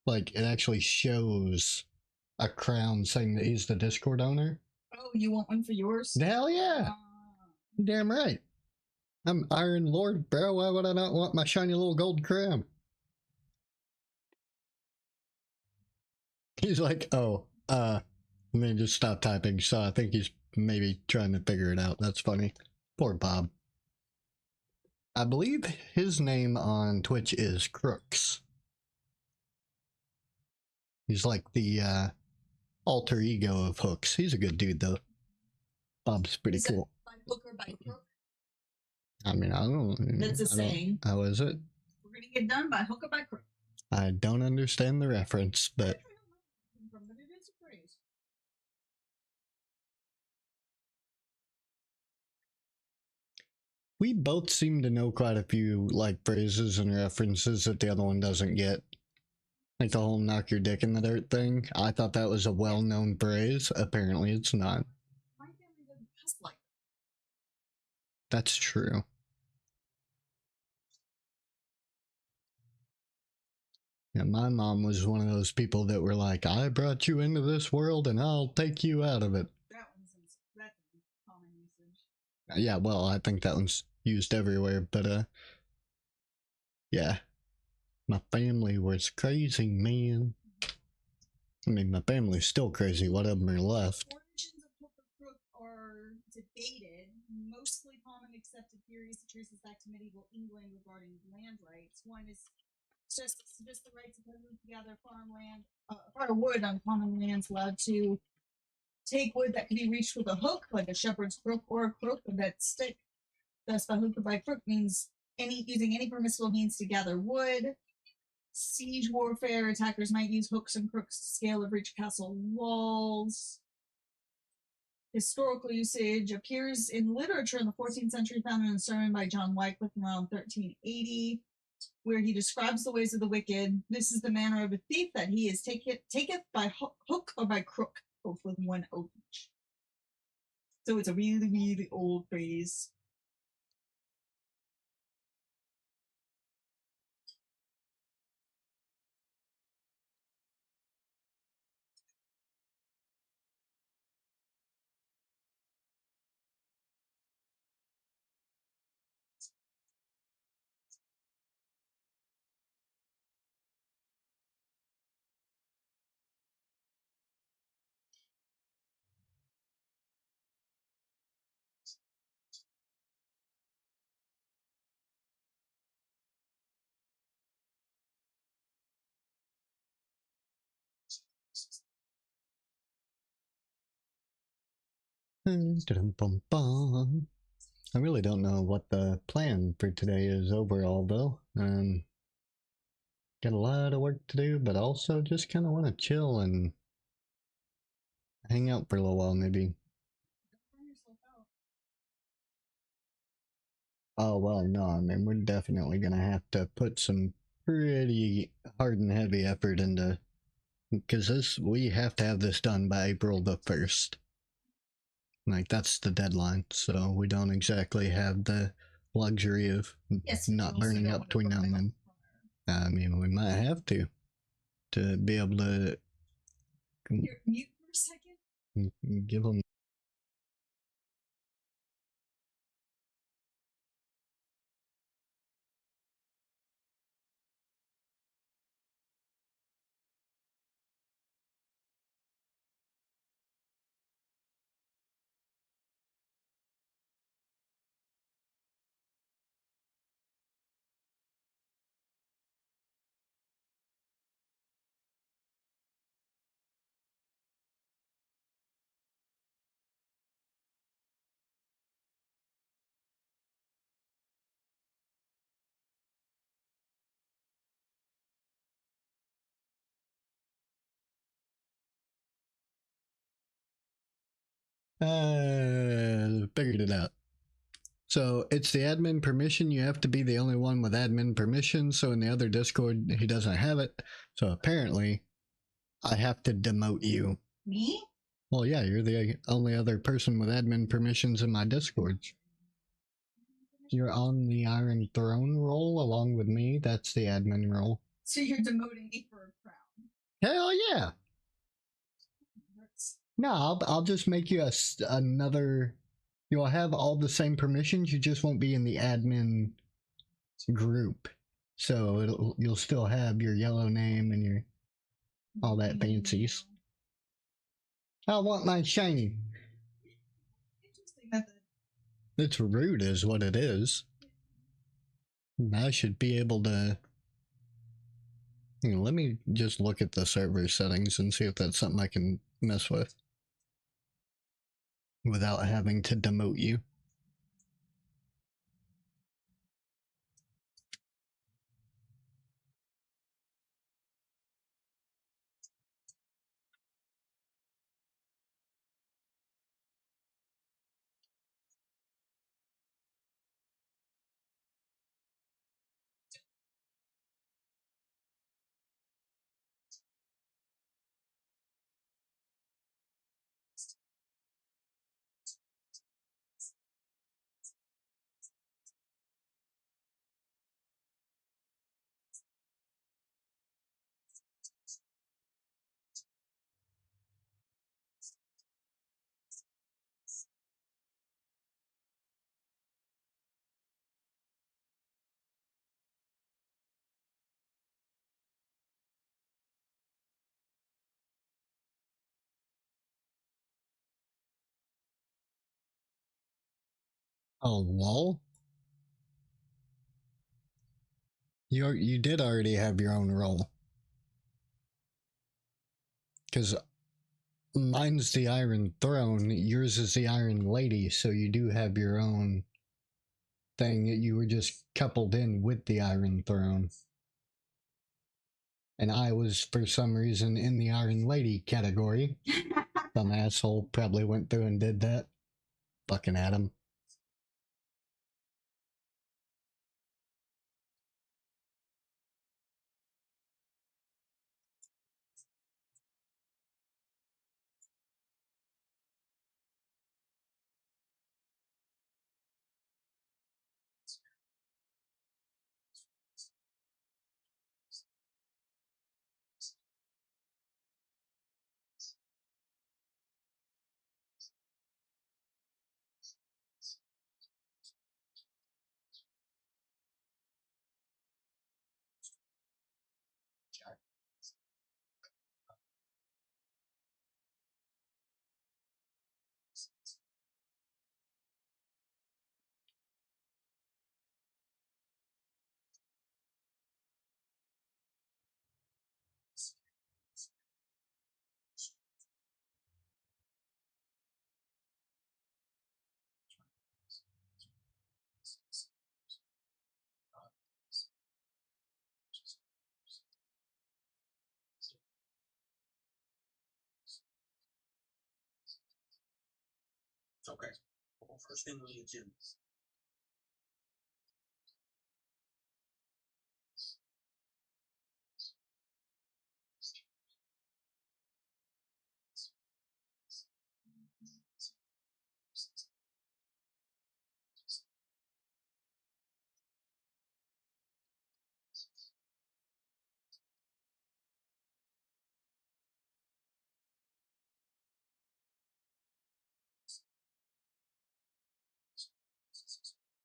Like, it actually shows a crown saying that he's the Discord owner. Oh, you want one for yours? Hell yeah. You're damn right. I'm Iron Lord, bro. Why would I not want my shiny little gold crown? He's like, oh, and then just stop typing. So I think he's maybe trying to figure it out. That's funny. Poor Bob. I believe his name on Twitch is Crooks. He's like the alter ego of Hooks. He's a good dude, though. Bob's pretty cool. By hook or by crook? I mean, I don't. That's a saying. How is it? We're gonna get done by hook or by crook. I don't understand the reference, but. But it is a phrase. We both seem to know quite a few like phrases and references that the other one doesn't get. Like the whole knock your dick in the dirt thing. I thought that was a well-known phrase. Apparently it's not. My family doesn't cuss like that. That's true. Yeah, my mom was one of those people that were like, I brought you into this world and I'll take you out of it. That's common usage. Yeah, well, I think that one's used everywhere, but yeah. My family was crazy, man. I mean, my family's still crazy. What of them are left? Origins of hook or crook are debated. Mostly common accepted theories to trace this back to medieval England regarding land rights. One is just the rights of living together, farmland, part of wood on common lands, allowed to take wood that can be reached with a hook, like a shepherd's crook or a crook of that stick. Thus, by hook or by crook means using any permissible means to gather wood. Siege warfare, attackers might use hooks and crooks to scale or breach castle walls. Historical usage appears in literature in the 14th century, found in a sermon by John Wycliffe around 1380, where he describes the ways of the wicked. This is the manner of a thief, that he is taketh by hook or by crook, both with one O each. So it's a really, really old phrase. I really don't know what the plan for today is overall, though. Got a lot of work to do, but also just kind of want to chill and hang out for a little while, maybe. Oh, well, no, I mean, we're definitely gonna have to put some pretty hard and heavy effort into, because we have to have this done by April the 1st. Like, that's the deadline, so we don't exactly have the luxury of not burning up between now and then. I mean, we might have to be able to Mute for a second. give them Figured it out. So it's the admin permission. You have to be the only one with admin permission. So in the other Discord, he doesn't have it. So apparently, I have to demote you. Me? Well, yeah, you're the only other person with admin permissions in my Discords. You're on the Iron Throne role along with me. That's the admin role. So you're demoting me for a crown? Hell yeah! No, I'll just make you another. You'll have all the same permissions. You just won't be in the admin group. So you'll still have your yellow name and your all that fancies. I want my shiny. Interesting method. It's rude, is what it is. I should be able to. Let me just look at the server settings and see if that's something I can mess with without having to demote you. Oh, lol. You did already have your own role. Because mine's the Iron Throne, yours is the Iron Lady, so you do have your own thing. You were just coupled in with the Iron Throne. And I was, for some reason, in the Iron Lady category. Some asshole probably went through and did that. Fucking Adam. It's okay. Well, first thing we need to do.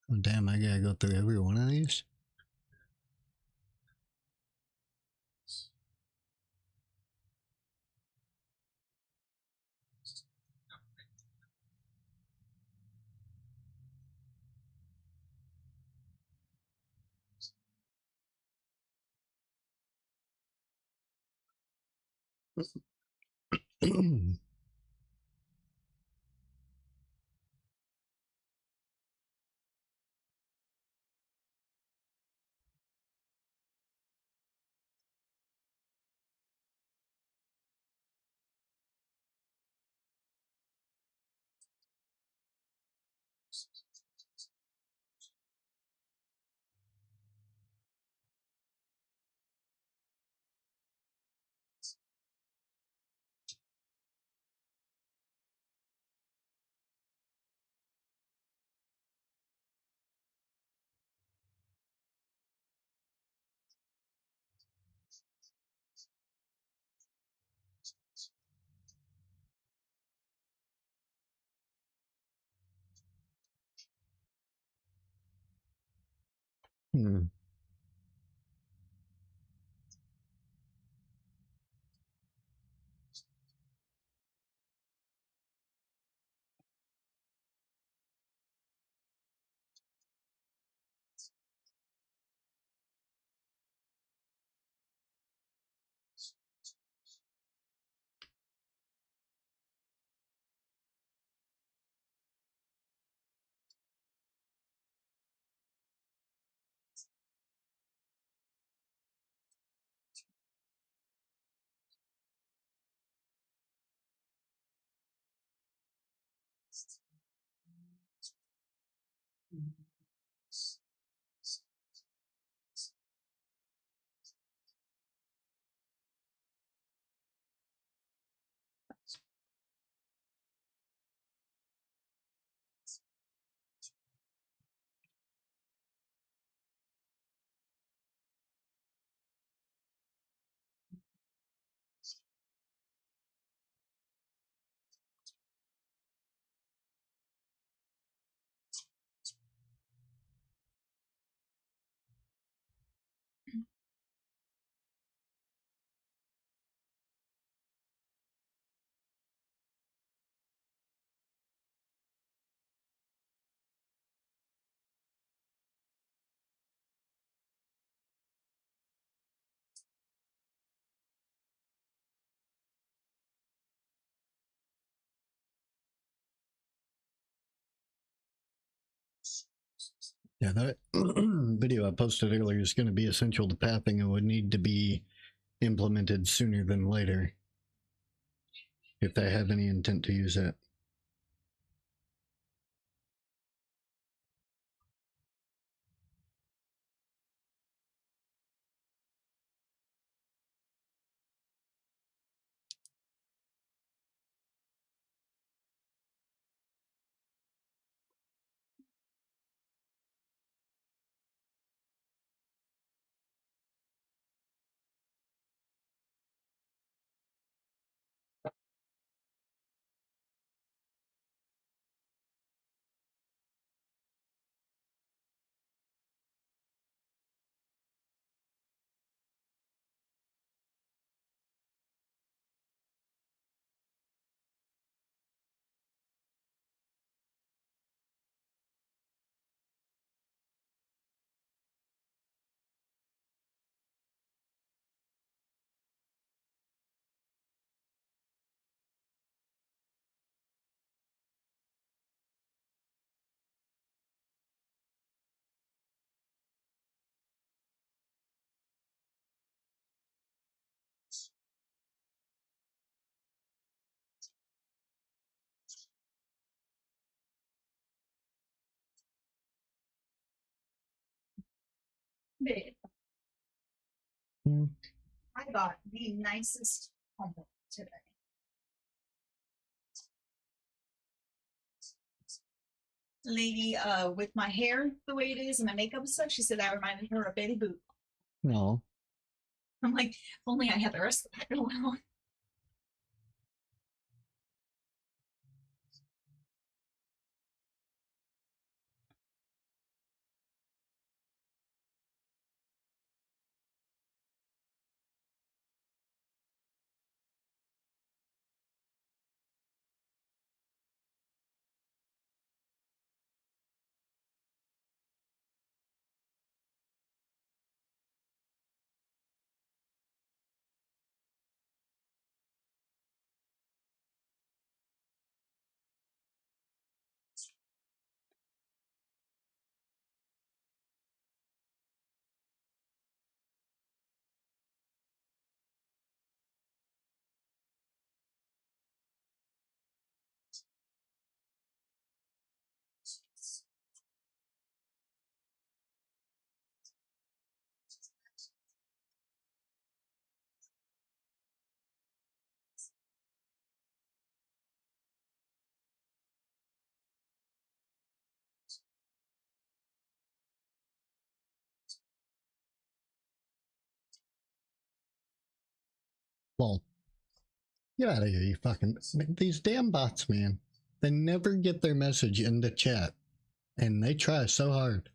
Oh, damn, I gotta go through every one of these? Hmm. Yeah, that video I posted earlier is going to be essential to pathing and would need to be implemented sooner than later if they have any intent to use it. Babe, Hmm. I got the nicest homework today. Lady, with my hair the way it is and my makeup and stuff, she said that reminded her of Betty Boop. No. I'm like, if only I had the rest of that going on. Well, get out of here, you fucking. These damn bots, man. They never get their message in the chat. And they try so hard.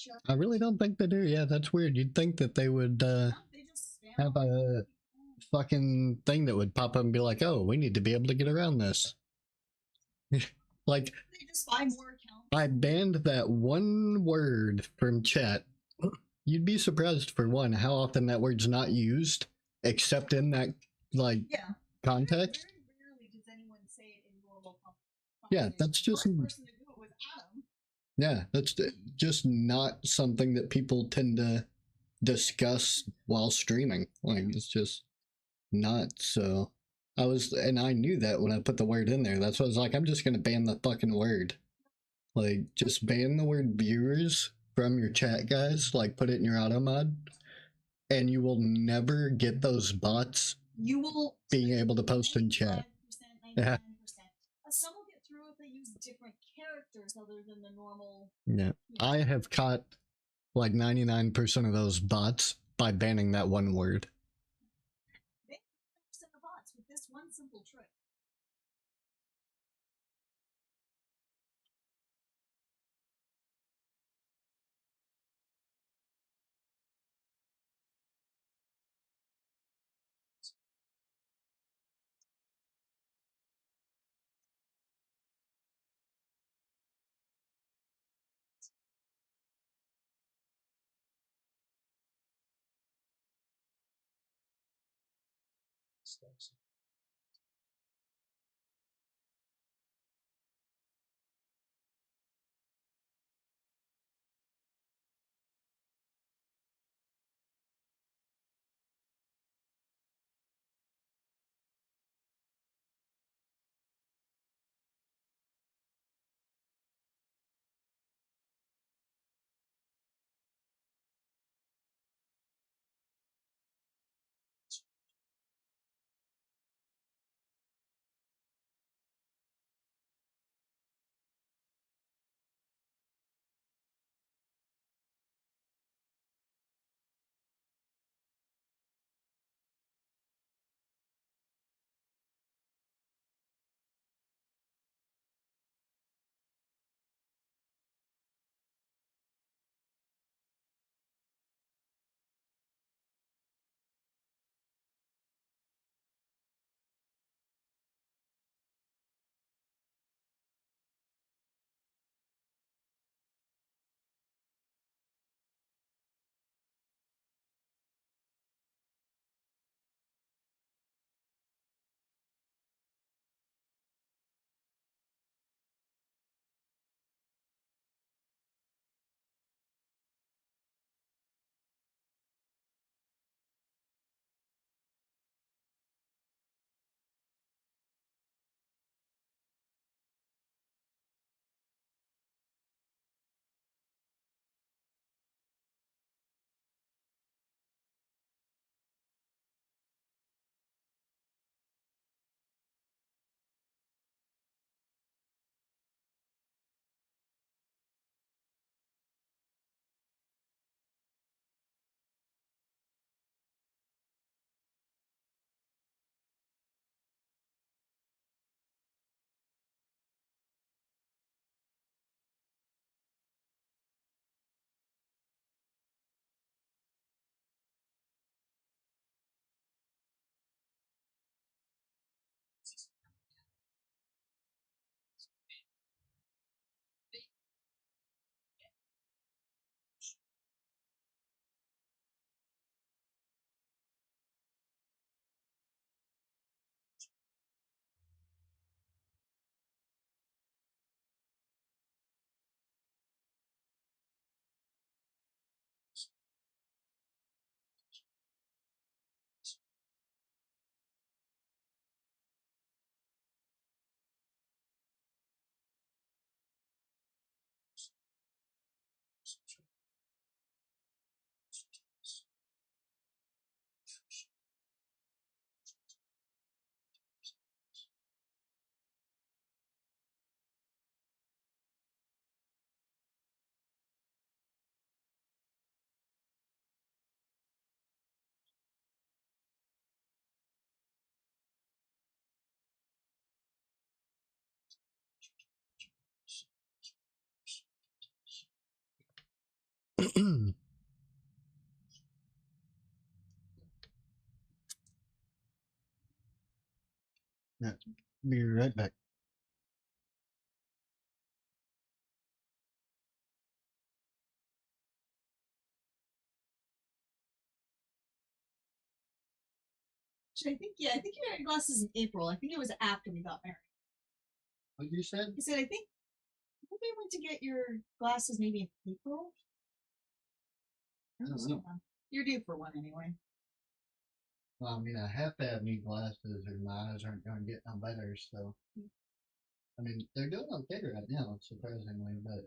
chat. I really don't think they do. Yeah, that's weird. You'd think that they would No, they just spam have all a the fucking thing that would pop up and be like, "Oh, we need to be able to get around this." Like, They just buy more accounts. I banned that one word from chat. You'd be surprised, for one, how often that word's not used, except in that like Yeah. context. Very rarely does anyone say it in normal Yeah, that's just the first person to do it was Adam. yeah, that's just not something that people tend to discuss while streaming. Like, it's just not. So and I knew that when I put the word in there. That's why I was like, I'm just gonna ban the fucking word. Like, just ban the word viewers from your chat, guys. Like, put it in your auto mod, and you will never get those bots You will being able to post in chat. 99%, 99%. Some will get through if they use different characters other than the normal. Yeah. You know. I have caught like 99% of those bots by banning that one word. They 99% of bots with this one simple trick. Steps. Yeah, be right back. Actually, I think you got your glasses in April. I think it was after we got married. What you said? I said, I think we went to get your glasses maybe in April. I don't know. You're due for one anyway. Well, I mean, I have to have new glasses or my eyes aren't going to get no better, so. I mean, they're doing okay right now, surprisingly, but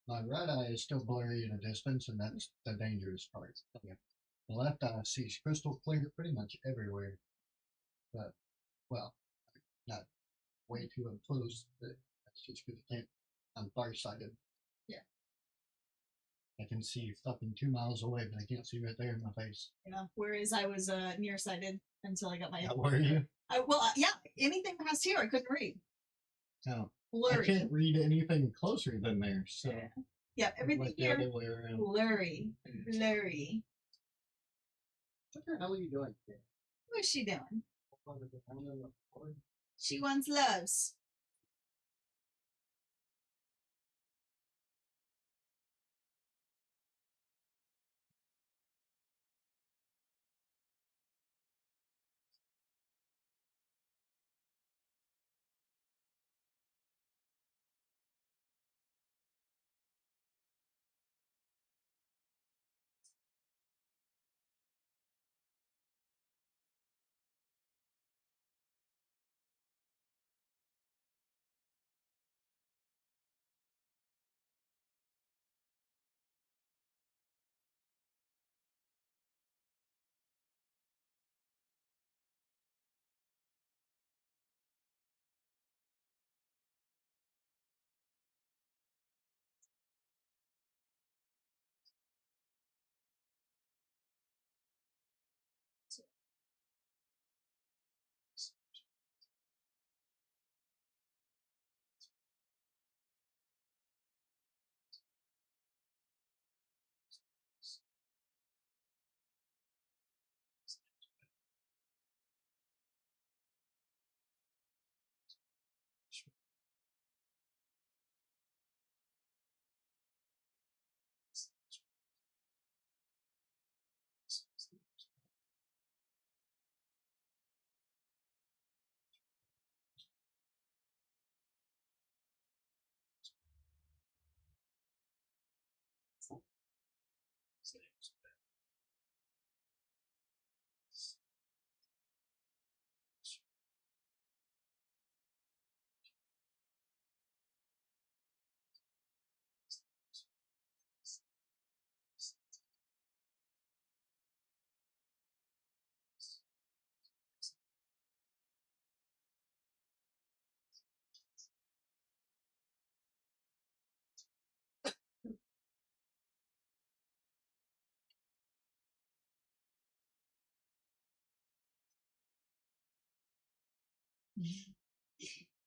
my right eye is still blurry in a distance, and that's the dangerous part. Yeah. The left eye sees crystal clear pretty much everywhere, but, well, not way too up close, but that's just because I can't, I'm farsighted. Yeah. I can see fucking 2 miles away, but I can't see right there in my face. Yeah. Whereas I was nearsighted until I got my. How were you? Yeah, anything past here I couldn't read. No. Blurry. I can't read anything closer than there, so. Yeah, everything here. Blurry. Blurry. What the hell are you doing here? What's she doing? She wants loves.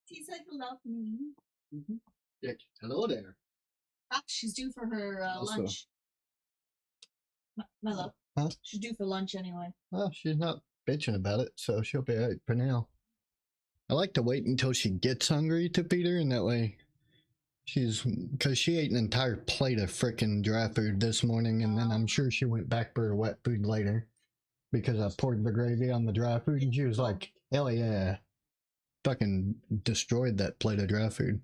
She's like, love me. Mm-hmm. Yeah. Hello there. Ah, she's due for her Also. lunch. My love. Huh? She's due for lunch anyway. Well, she's not bitching about it, so she'll be alright for now. I like to wait until she gets hungry to feed her, and that way because she ate an entire plate of frickin' dry food this morning, and then I'm sure she went back for her wet food later because I poured the gravy on the dry food, and she was like, hell yeah. Fucking destroyed that plate of dry food.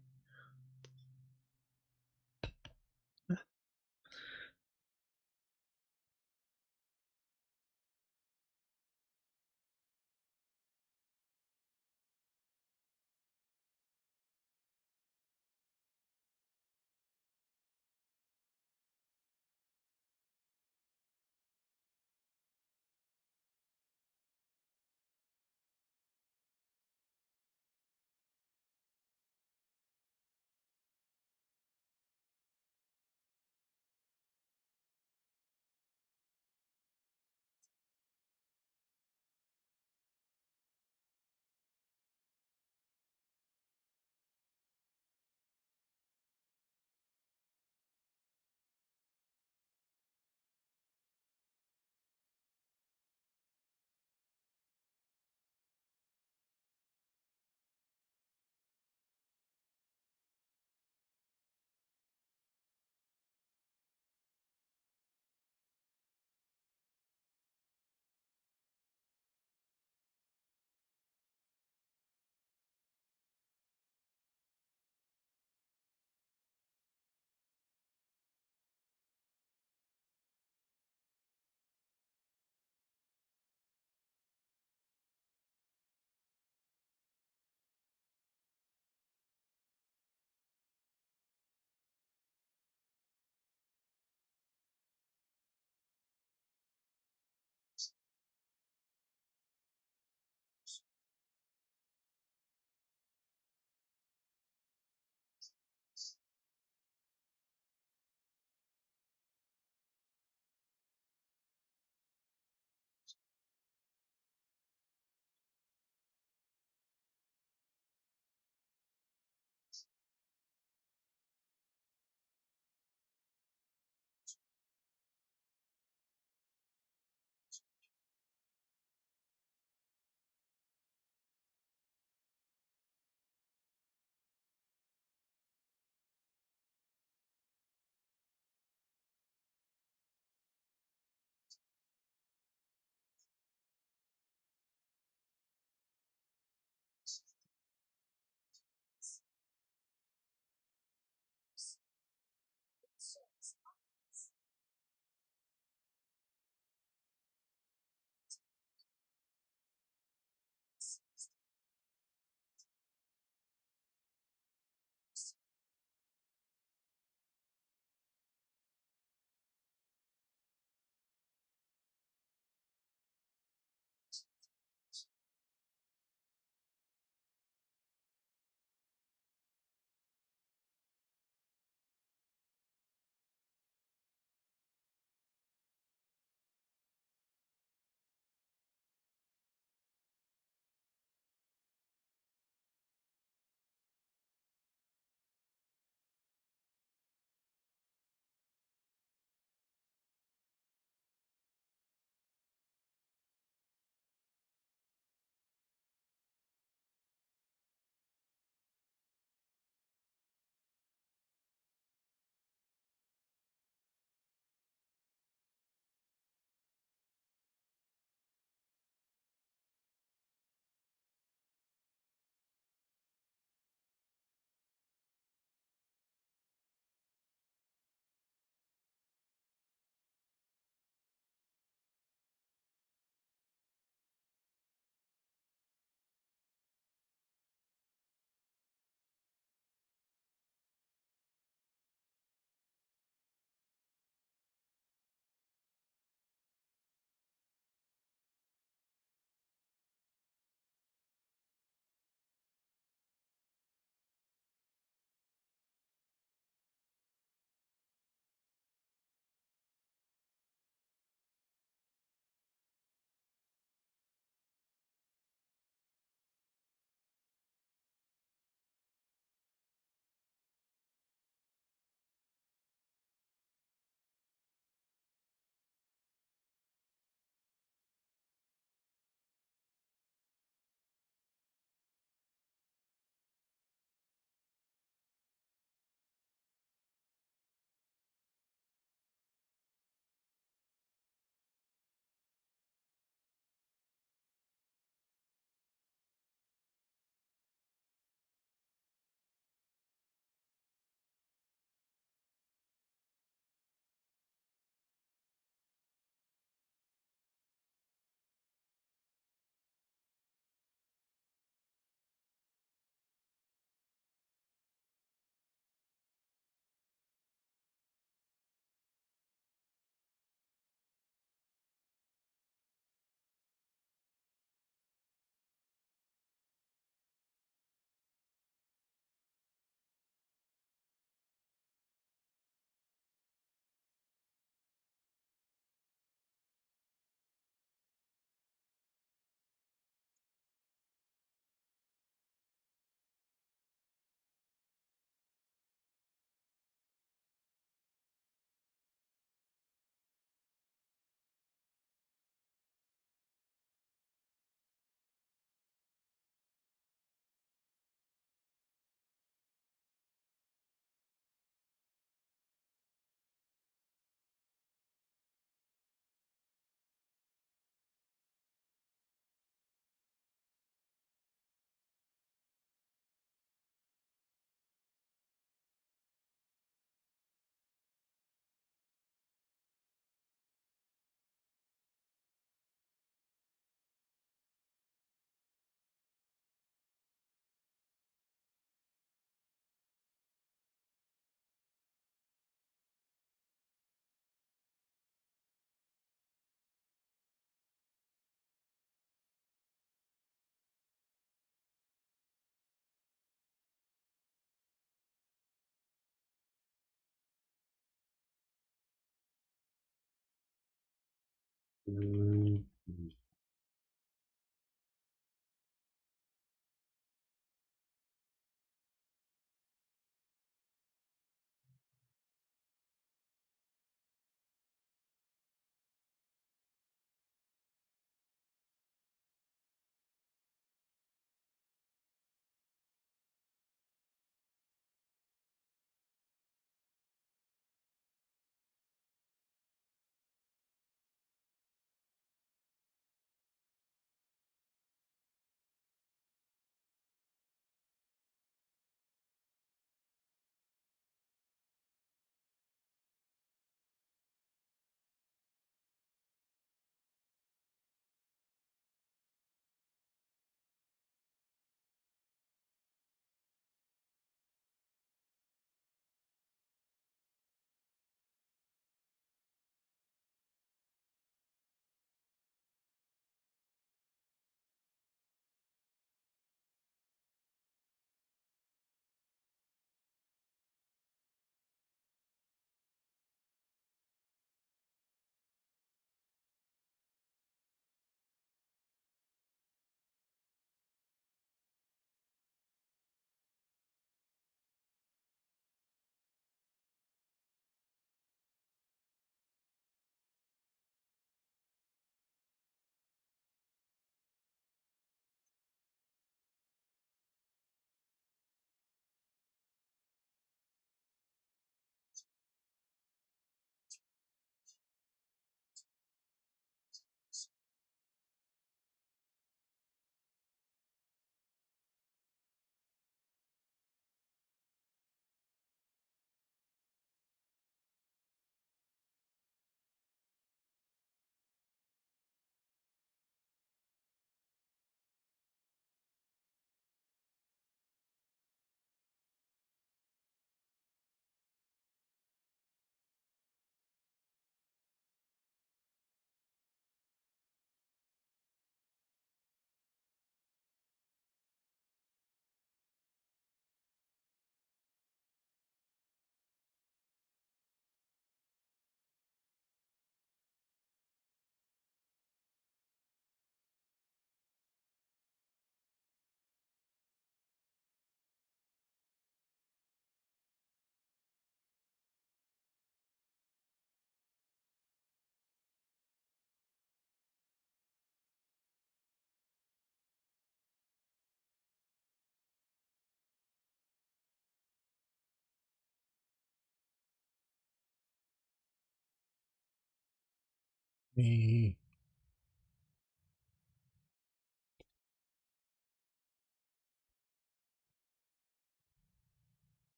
Me.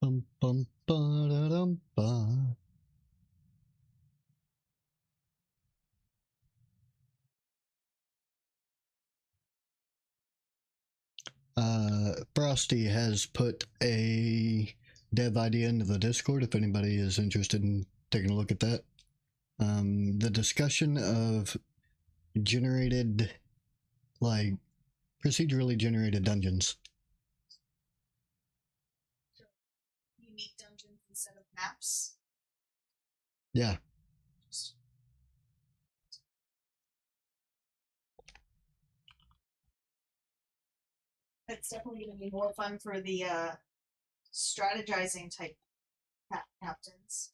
Bum, bum, ba-da-dum, ba. Frosty has put a dev idea into the Discord if anybody is interested in taking a look at that. The discussion of generated, like, procedurally generated dungeons. Unique dungeons instead of maps. Yeah. It's definitely going to be more fun for the strategizing type captains.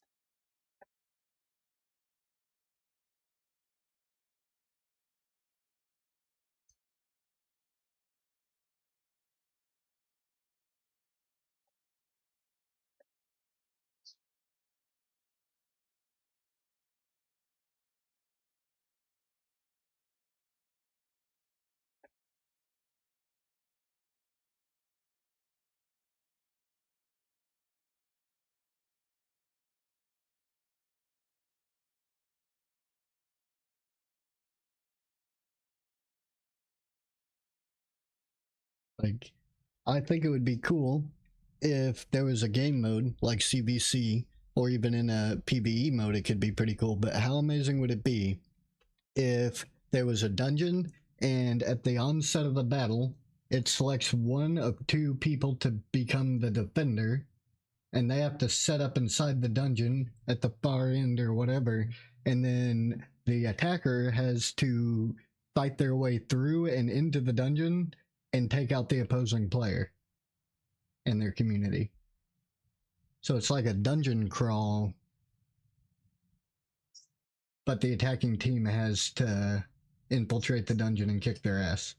Like, I think it would be cool if there was a game mode like CVC, or even in a PvE mode, it could be pretty cool. But how amazing would it be if there was a dungeon and at the onset of the battle, it selects one of two people to become the defender, and they have to set up inside the dungeon at the far end or whatever, and then the attacker has to fight their way through and into the dungeon and take out the opposing player and their community. So it's like a dungeon crawl, but the attacking team has to infiltrate the dungeon and kick their ass.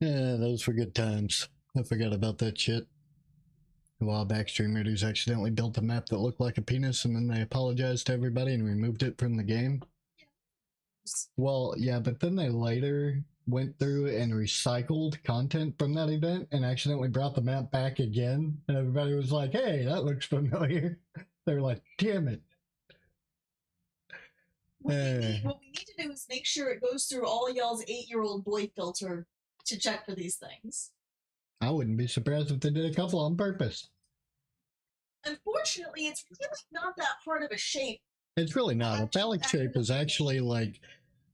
Yeah, those were good times. I forgot about that shit. A while back, streamers accidentally built a map that looked like a penis, and then they apologized to everybody and removed it from the game. Well, yeah, but then they later went through and recycled content from that event and accidentally brought the map back again. And everybody was like, hey, that looks familiar. They were like, damn it. What we need to do is make sure it goes through all y'all's 8-year-old boy filter to check for these things. I wouldn't be surprised if they did a couple on purpose. Unfortunately, it's really not that hard of a shape. It's really not. A phallic shape is actually like,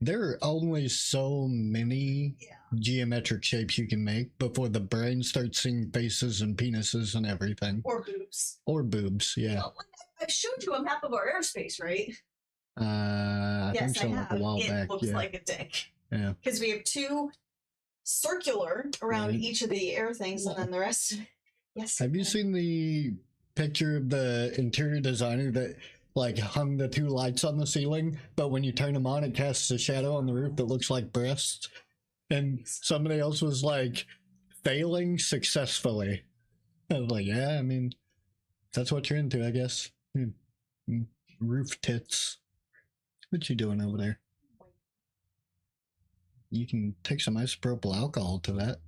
there are only so many geometric shapes you can make before the brain starts seeing faces and penises and everything. Or boobs. Or boobs, yeah. You know, I showed you a map of our airspace, right? I think so, like a while back. It looks like a dick. Yeah. Because we have 2 circular around each of the air things, and then the rest. Yes. Have you seen the picture of the interior designer that like hung the 2 lights on the ceiling, but when you turn them on, it casts a shadow on the roof that looks like breasts? And somebody else was like, failing successfully. I was like, yeah, I mean, that's what you're into, I guess. Roof tits. What you doing over there? You can take some isopropyl alcohol to that.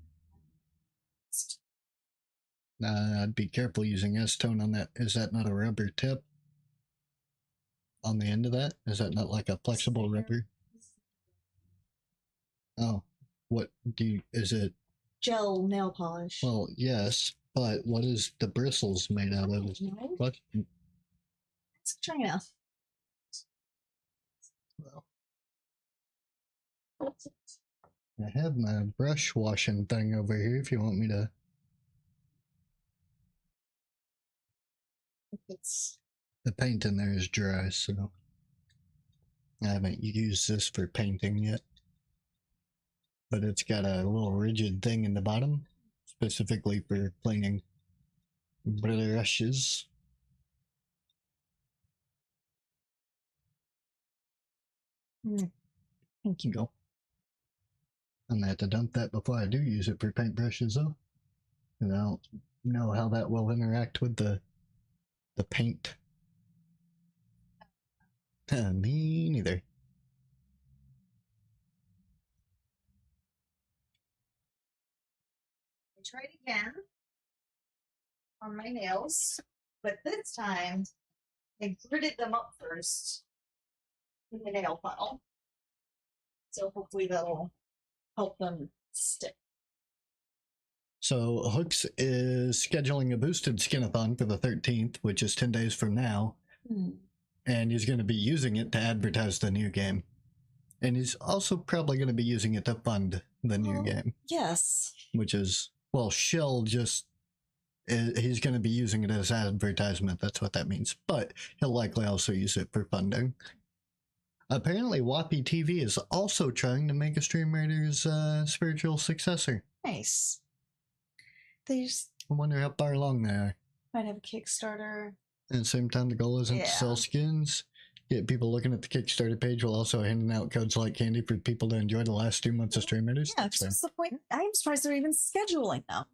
I'd be careful using acetone on that. Is that not a rubber tip? On the end of that? Is that not like a flexible rubber? Oh, what do you, is it? Gel nail polish. Well, yes, but what is the bristles made out of? What? Let's try it out. Well, I have my brush washing thing over here if you want me to. It's the paint in there is dry, so I haven't used this for painting yet. But it's got a little rigid thing in the bottom, specifically for cleaning brushes. Thank you. Go. I'm gonna have to dump that before I do use it for paintbrushes, though. And I don't know how that will interact with the paint. Me neither. I tried again on my nails, but this time I gritted them up first in the nail funnel. So hopefully that'll help them stick. So Hooks is scheduling a boosted skinathon for the 13th, which is 10 days from now. And he's going to be using it to advertise the new game. And he's also probably going to be using it to fund the new game. Yes. Which is, well, Shell just, he's going to be using it as advertisement. That's what that means. But he'll likely also use it for funding. Apparently, Wappy TV is also trying to make a Stream Raiders spiritual successor. Nice. They just... I wonder how far along they are. Might have a Kickstarter. At the same time, the goal isn't to sell skins. Get people looking at the Kickstarter page while also handing out codes like candy for people to enjoy the last 2 months of Stream Raiders. Yeah, what's the point? I'm surprised they're even scheduling them.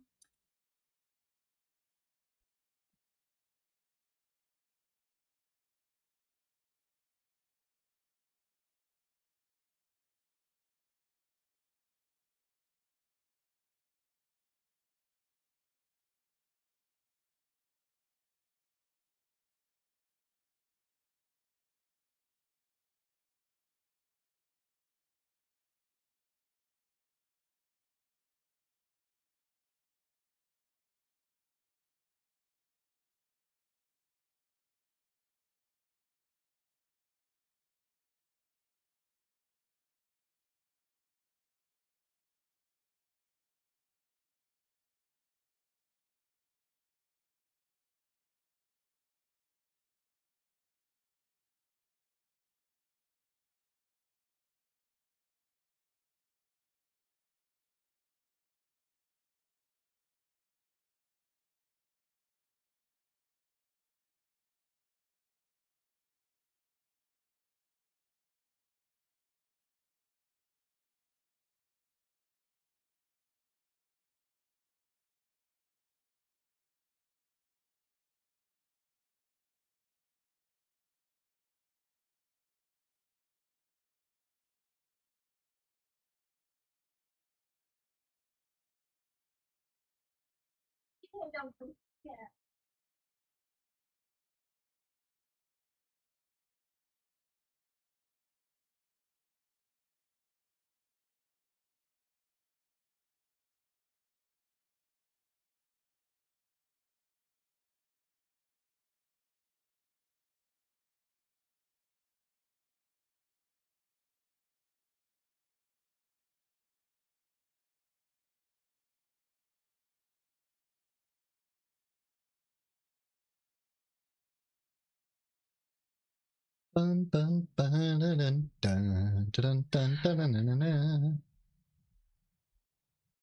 Bum, bum, ba-da-dun, dun, dun, dun, dun, dun, dun, dun, dun.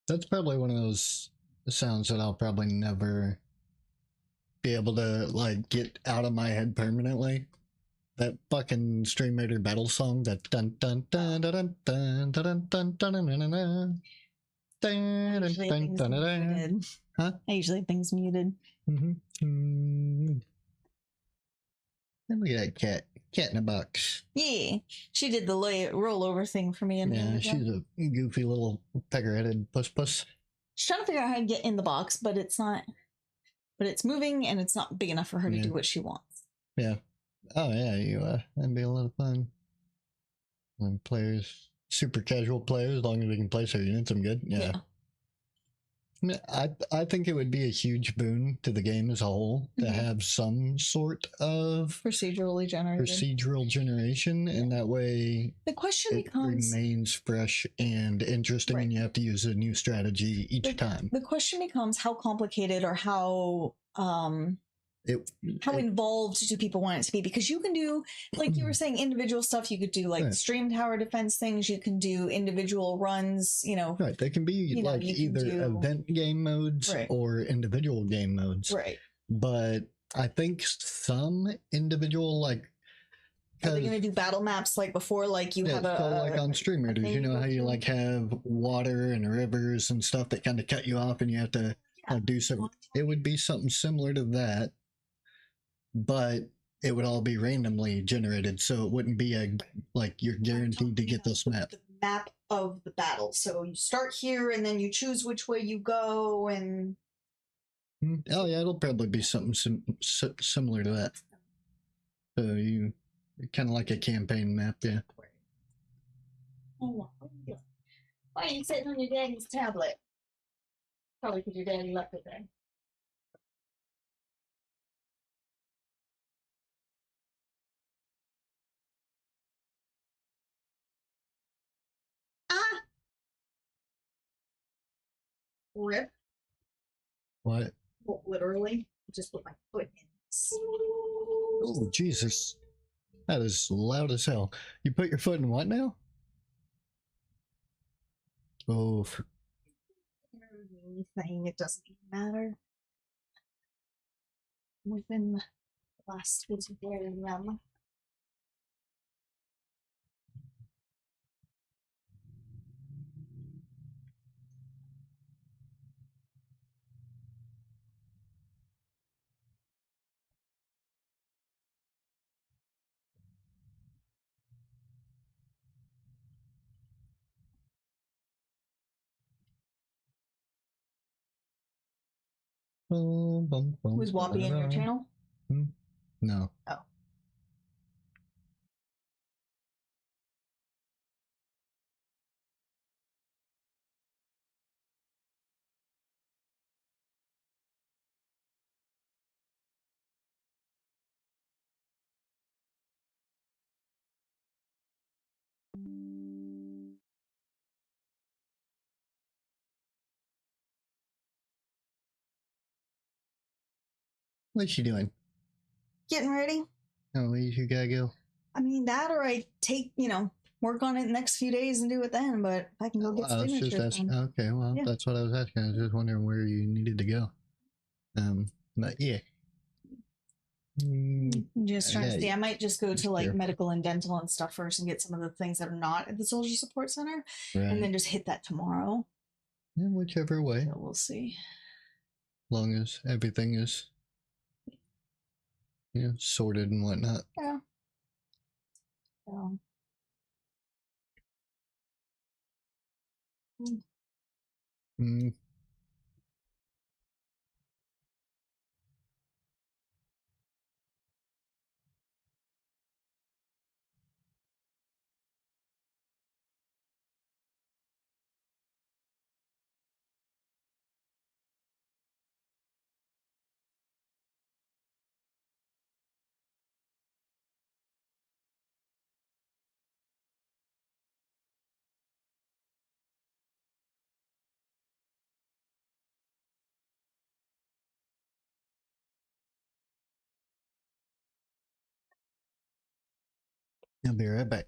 That's probably one of those sounds that I'll probably never be able to like get out of my head permanently. That fucking Stream Raider battle song, that dun dun dun dun dun dun dun dun dun dun dun dun. I usually have things muted. Huh? I usually have things muted. Mm-hmm. Look at that cat. Cat in a box. Yeah, she did the rollover thing for me. Yeah, she's a goofy little pecker-headed puss. She's trying to figure out how to get in the box, but it's not. But it's moving, and it's not big enough for her to do what she wants. Yeah. Oh yeah, that'd be a lot of fun. When players, super casual players, as long as we can place our units, I'm good. Yeah. I mean, I think it would be a huge boon to the game as a whole to have some sort of procedurally generated procedural generation, and that way the question it becomes remains fresh and interesting, and you have to use a new strategy each time. The question becomes how complicated or how involved do people want it to be? Because you can do, like you were saying, individual stuff. You could do like stream tower defense things. You can do individual runs, Right. They can be like either event game modes or individual game modes. Right. But I think some individual are they going to do battle maps like before? Like you have like on Stream Raiders, you know how you like have water and rivers and stuff that kind of cut you off and you have to do something. It would be something similar to that, but it would all be randomly generated, so it wouldn't be you're guaranteed to get this map. The map of the battle. So you start here, and then you choose which way you go, and oh yeah, it'll probably be something similar to that. So you kind of like a campaign map, yeah. Oh, why are you sitting on your daddy's tablet? Probably because your daddy left it there. Rip. What? Well, literally, just put my foot in. Oh, Jesus. That is loud as hell. You put your foot in what now? Oh. Anything, it doesn't matter. Within the last physical realm. Was Whoppy in your channel? No. Oh. What's she doing? Getting ready. Oh, you gotta go. I mean, that or I take, work on it the next few days and do it then, but I can go get signatures. Okay, well, that's what I was asking. I was just wondering where you needed to go. But yeah. Just trying to see. I might just go to like medical and dental and stuff first and get some of the things that are not at the Soldier Support Center, and then just hit that tomorrow. Yeah, whichever way. So we'll see. As long as everything is, sorted and whatnot. Yeah. So. I'll be right back.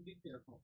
Be careful.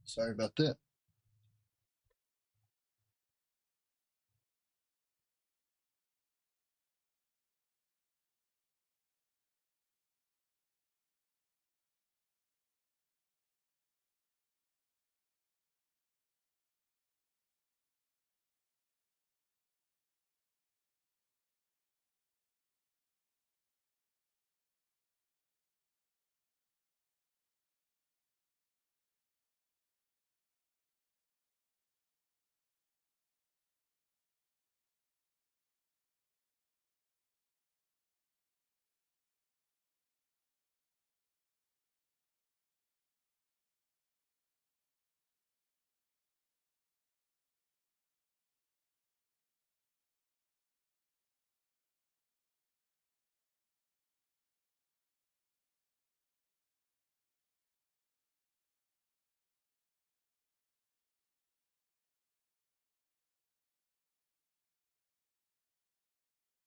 Sorry about that.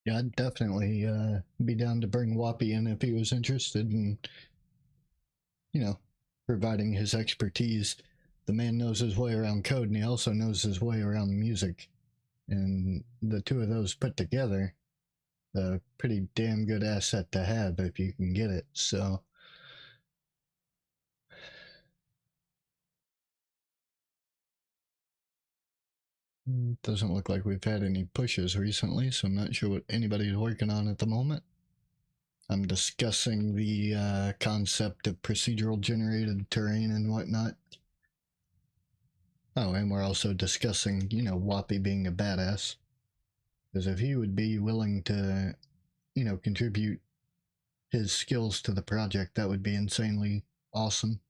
Yeah, I'd definitely be down to bring Whoppy in if he was interested in, you know, providing his expertise. The man knows his way around code, and he also knows his way around music. And the two of those put together, a pretty damn good asset to have if you can get it. So, doesn't look like we've had any pushes recently, so I'm not sure what anybody's working on at the moment. I'm discussing the concept of procedural generated terrain and whatnot. Oh, and we're also discussing, Whoppy being a badass. Because if he would be willing to, contribute his skills to the project, that would be insanely awesome.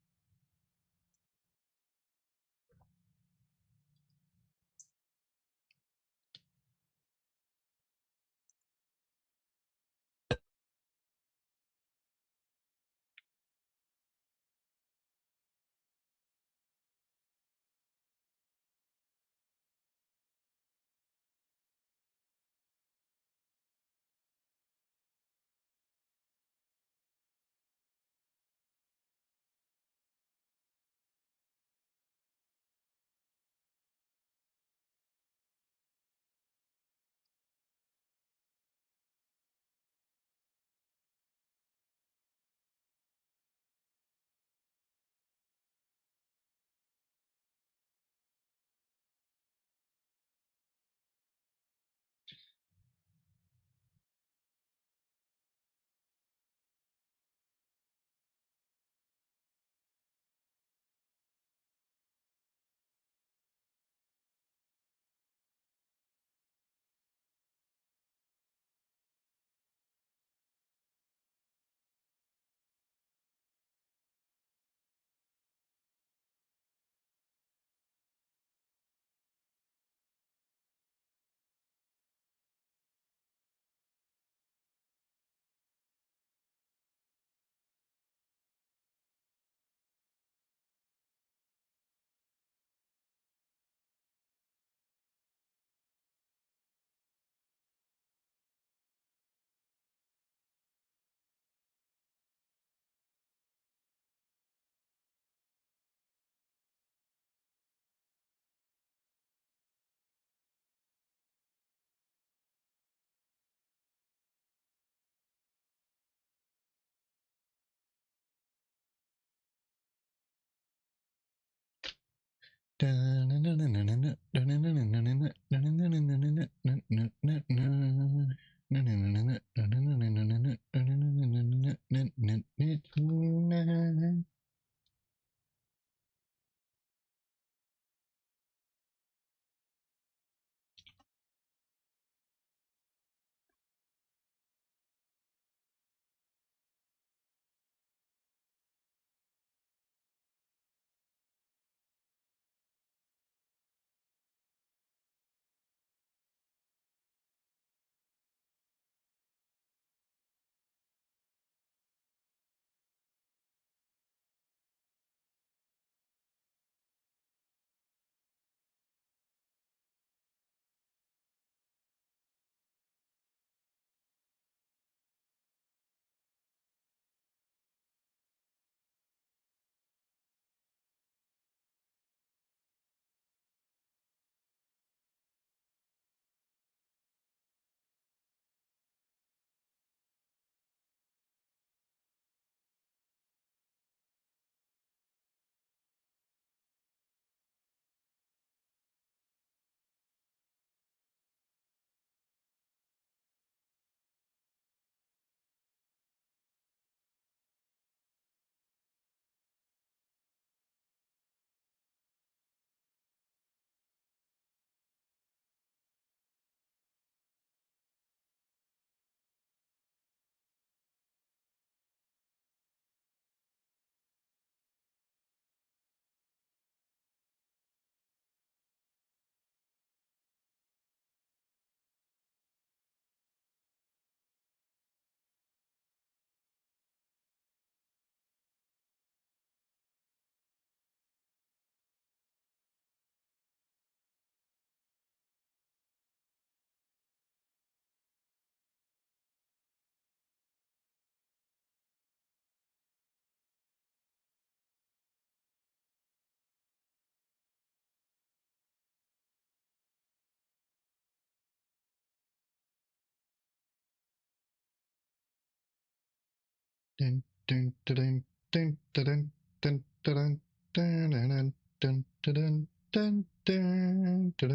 Dun, dun, dun, dun, dun, dun, dun, dun, dun, dun, dun, dun, dun,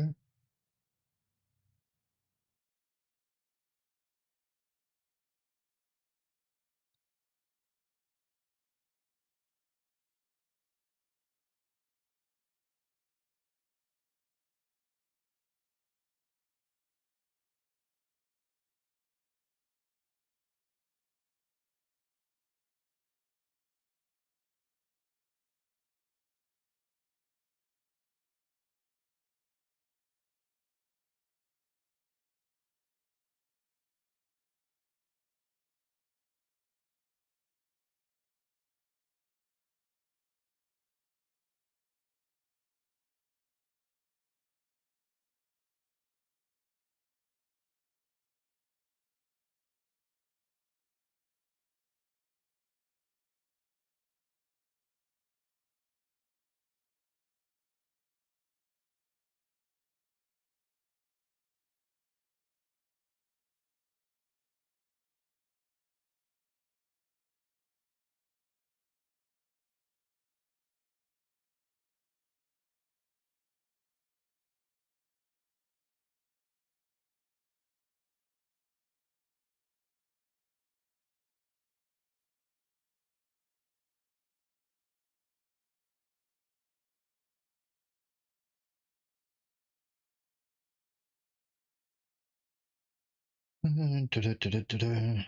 dun.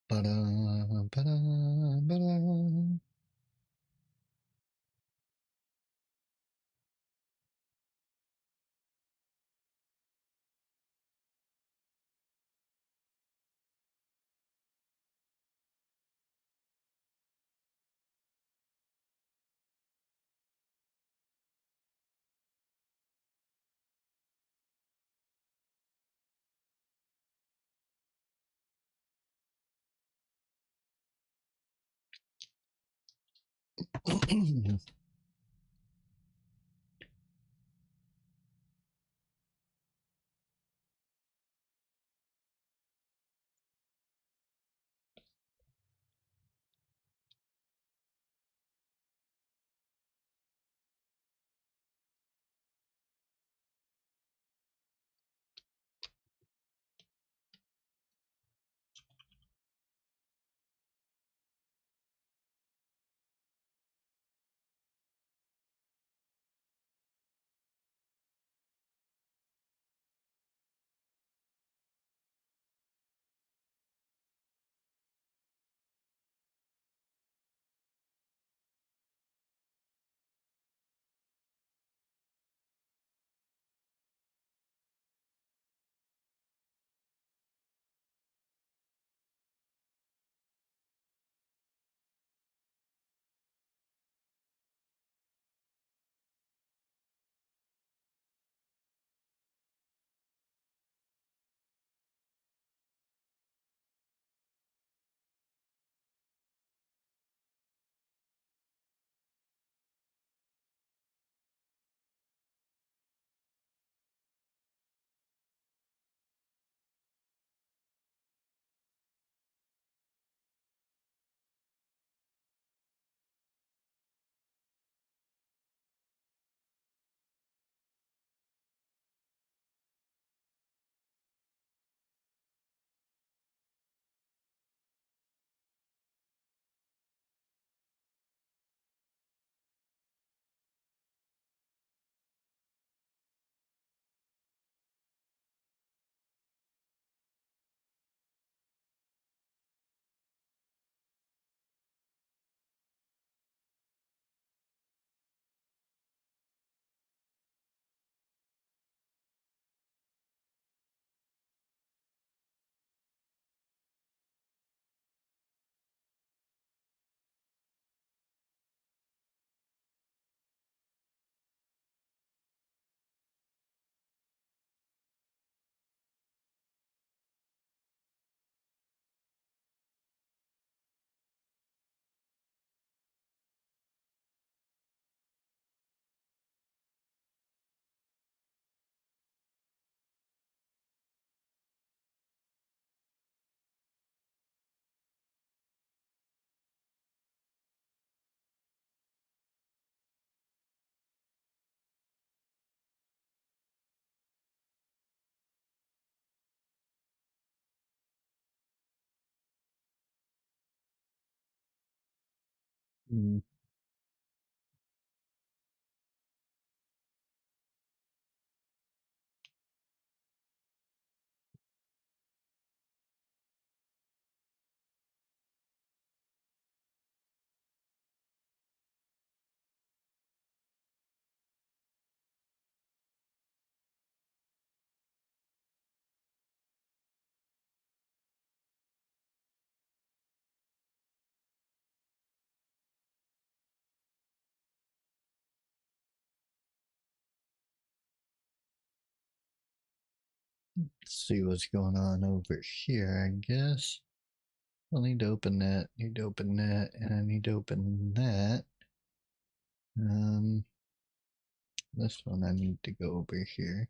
Ba-da, ba-da, ba-da. Mm. Let's see what's going on over here, I guess. I'll need to open that, need to open that, and I need to open that. This one I need to go over here.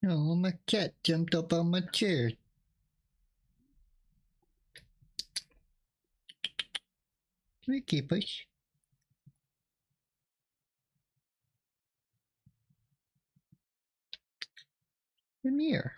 Oh, my cat jumped up on my chair. Ricky Push. Come here.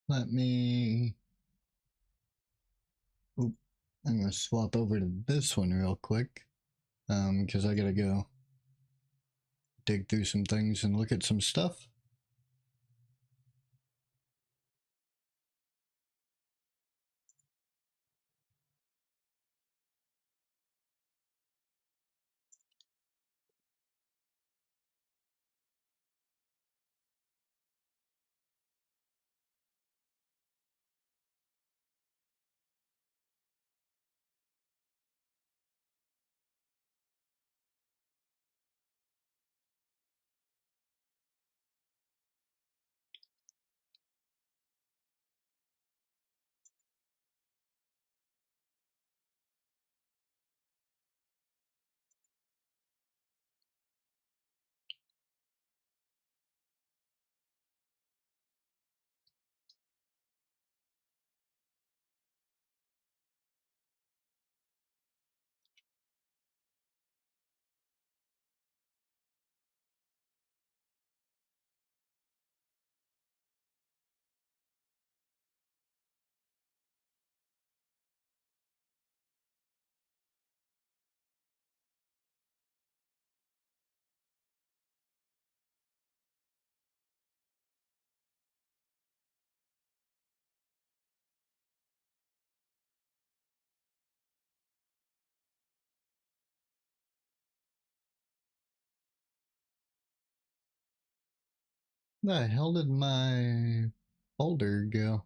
Let me. Oop. I'm gonna swap over to this one real quick. because I gotta go dig through some things and look at some stuff. The hell did my folder go?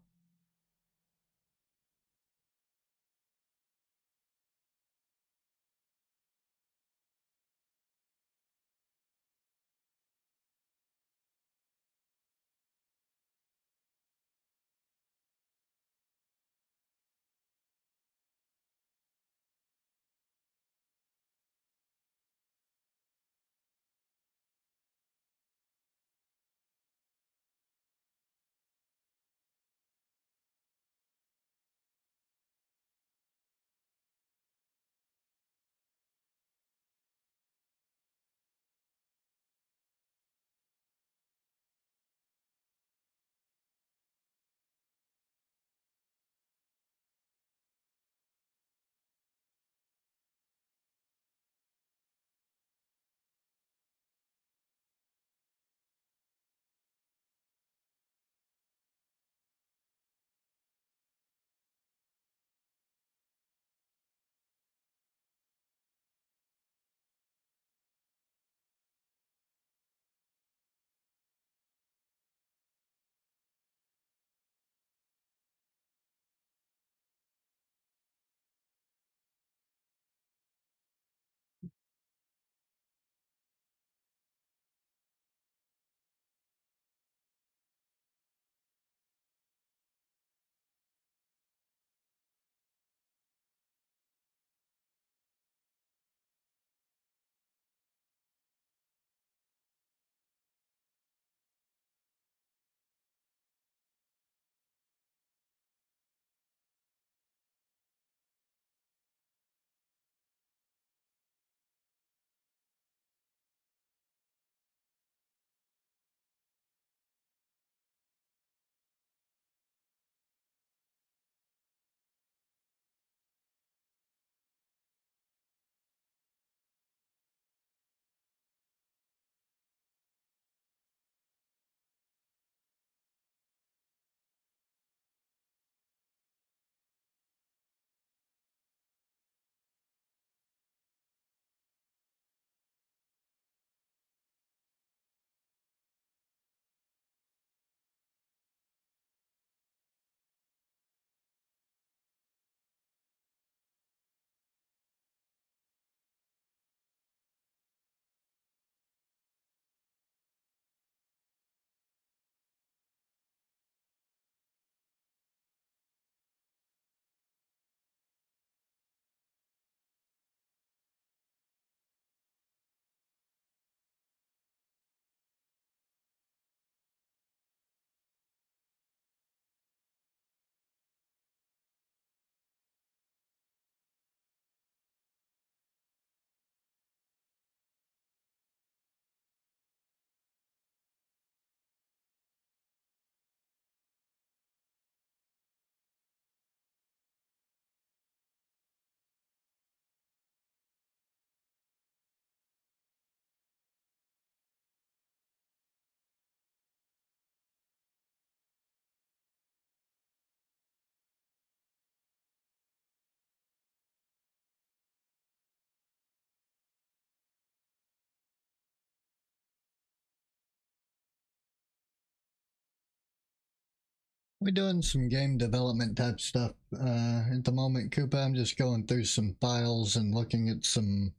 We're doing some game development type stuff at the moment, Koopa. I'm just going through some files and looking at some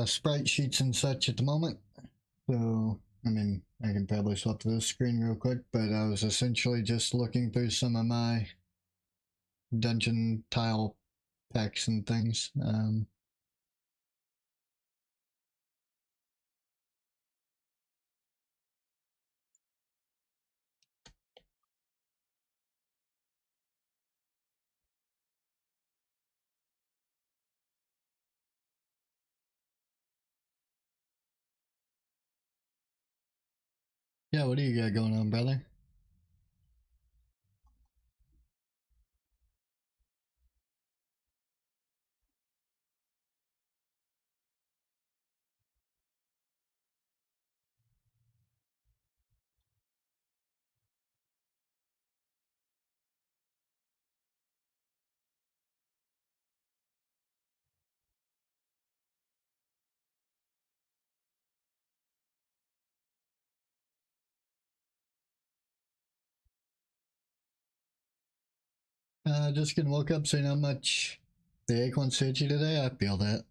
sprite sheets and such at the moment. So, I mean, I can probably swap to this screen real quick, but I was essentially just looking through some of my dungeon tile packs and things. Yeah, what do you got going on, brother? Just getting woke up, saying how much the acorns hit you today. I feel that.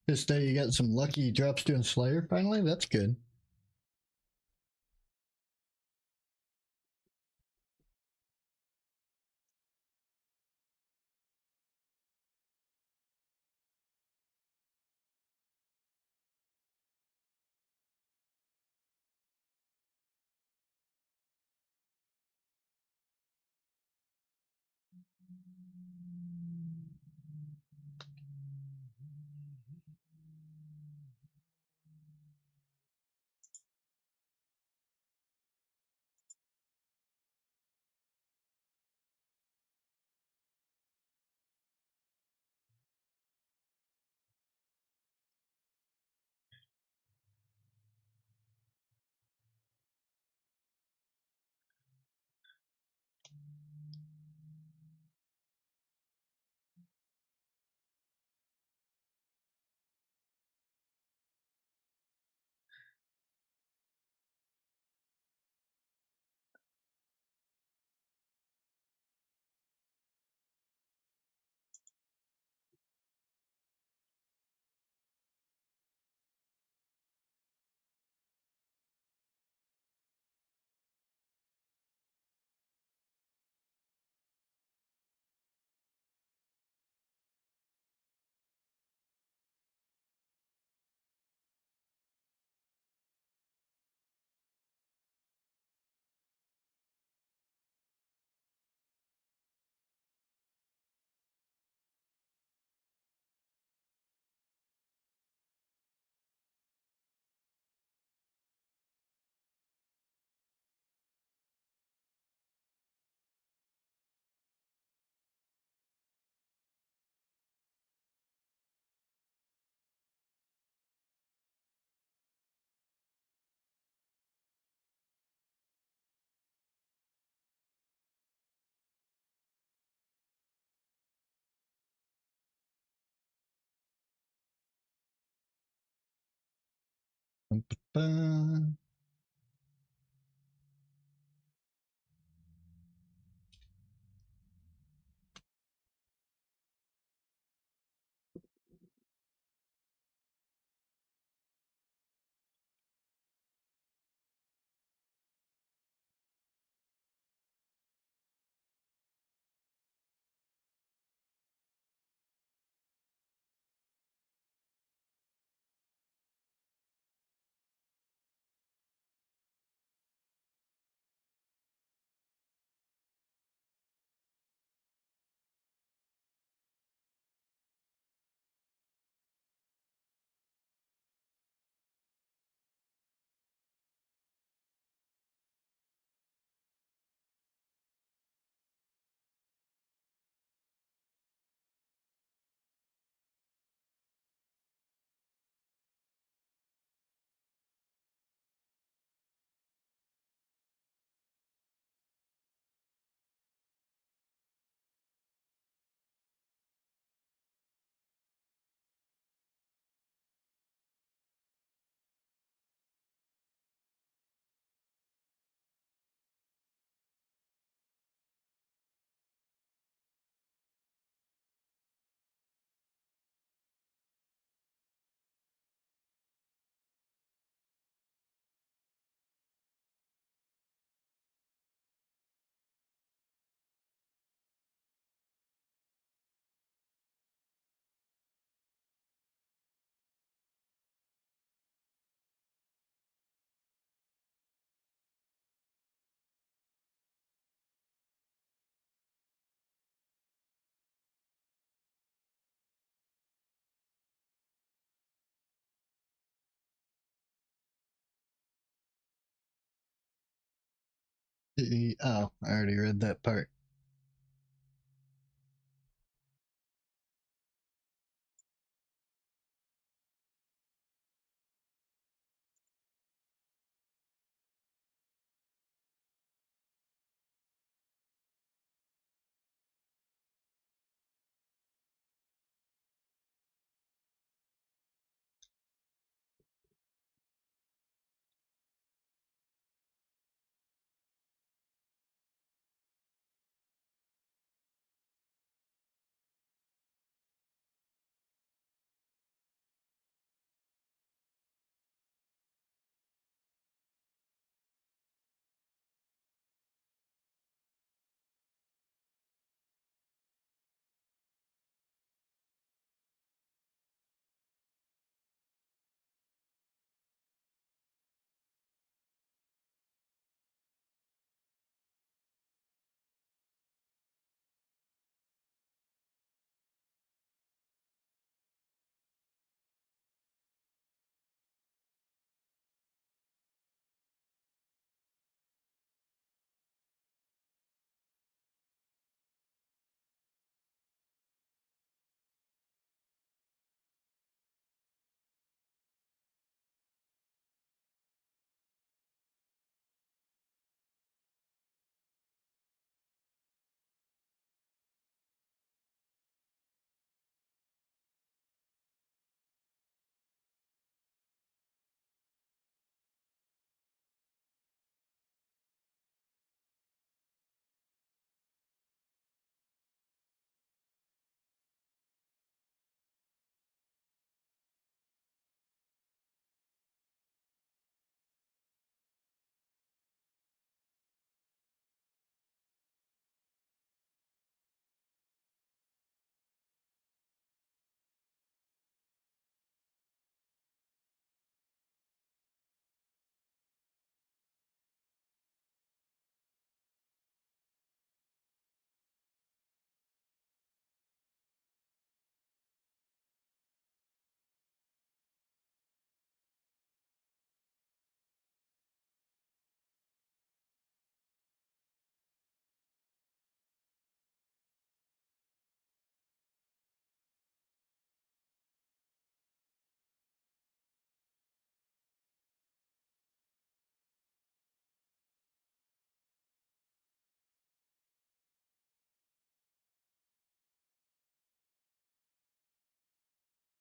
This day you got some lucky drops doing Slayer finally? That's good. Oh, I already read that part.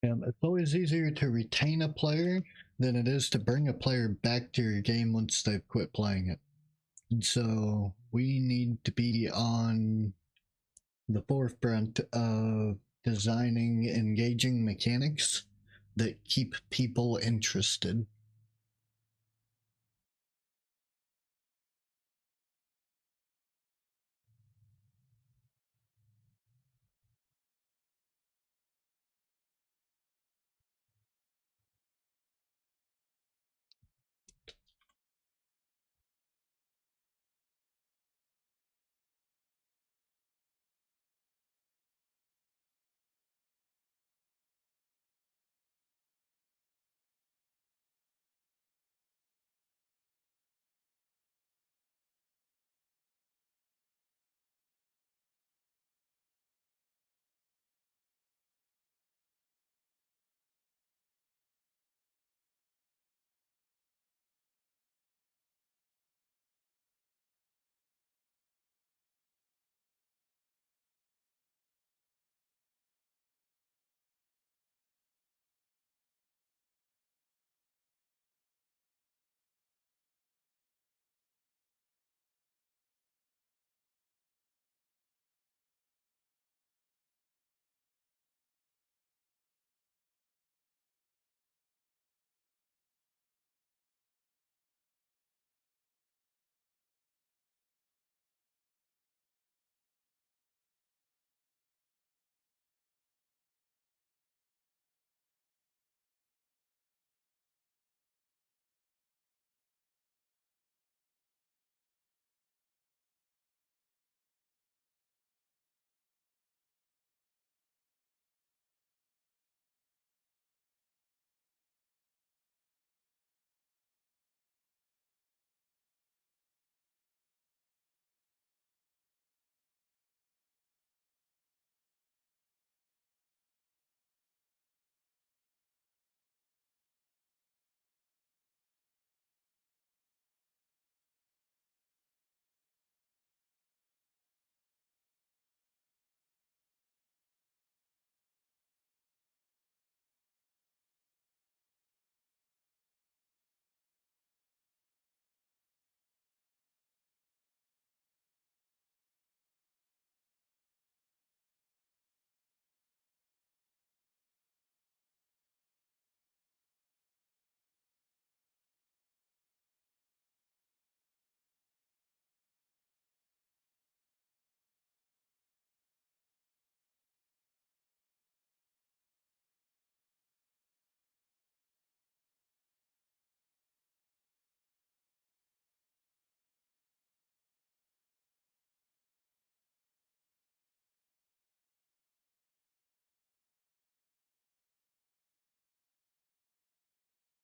It's always easier to retain a player than it is to bring a player back to your game once they've quit playing it. And so we need to be on the forefront of designing engaging mechanics that keep people interested.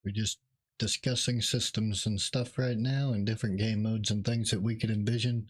We're just discussing systems and stuff right now and different game modes and things that we could envision.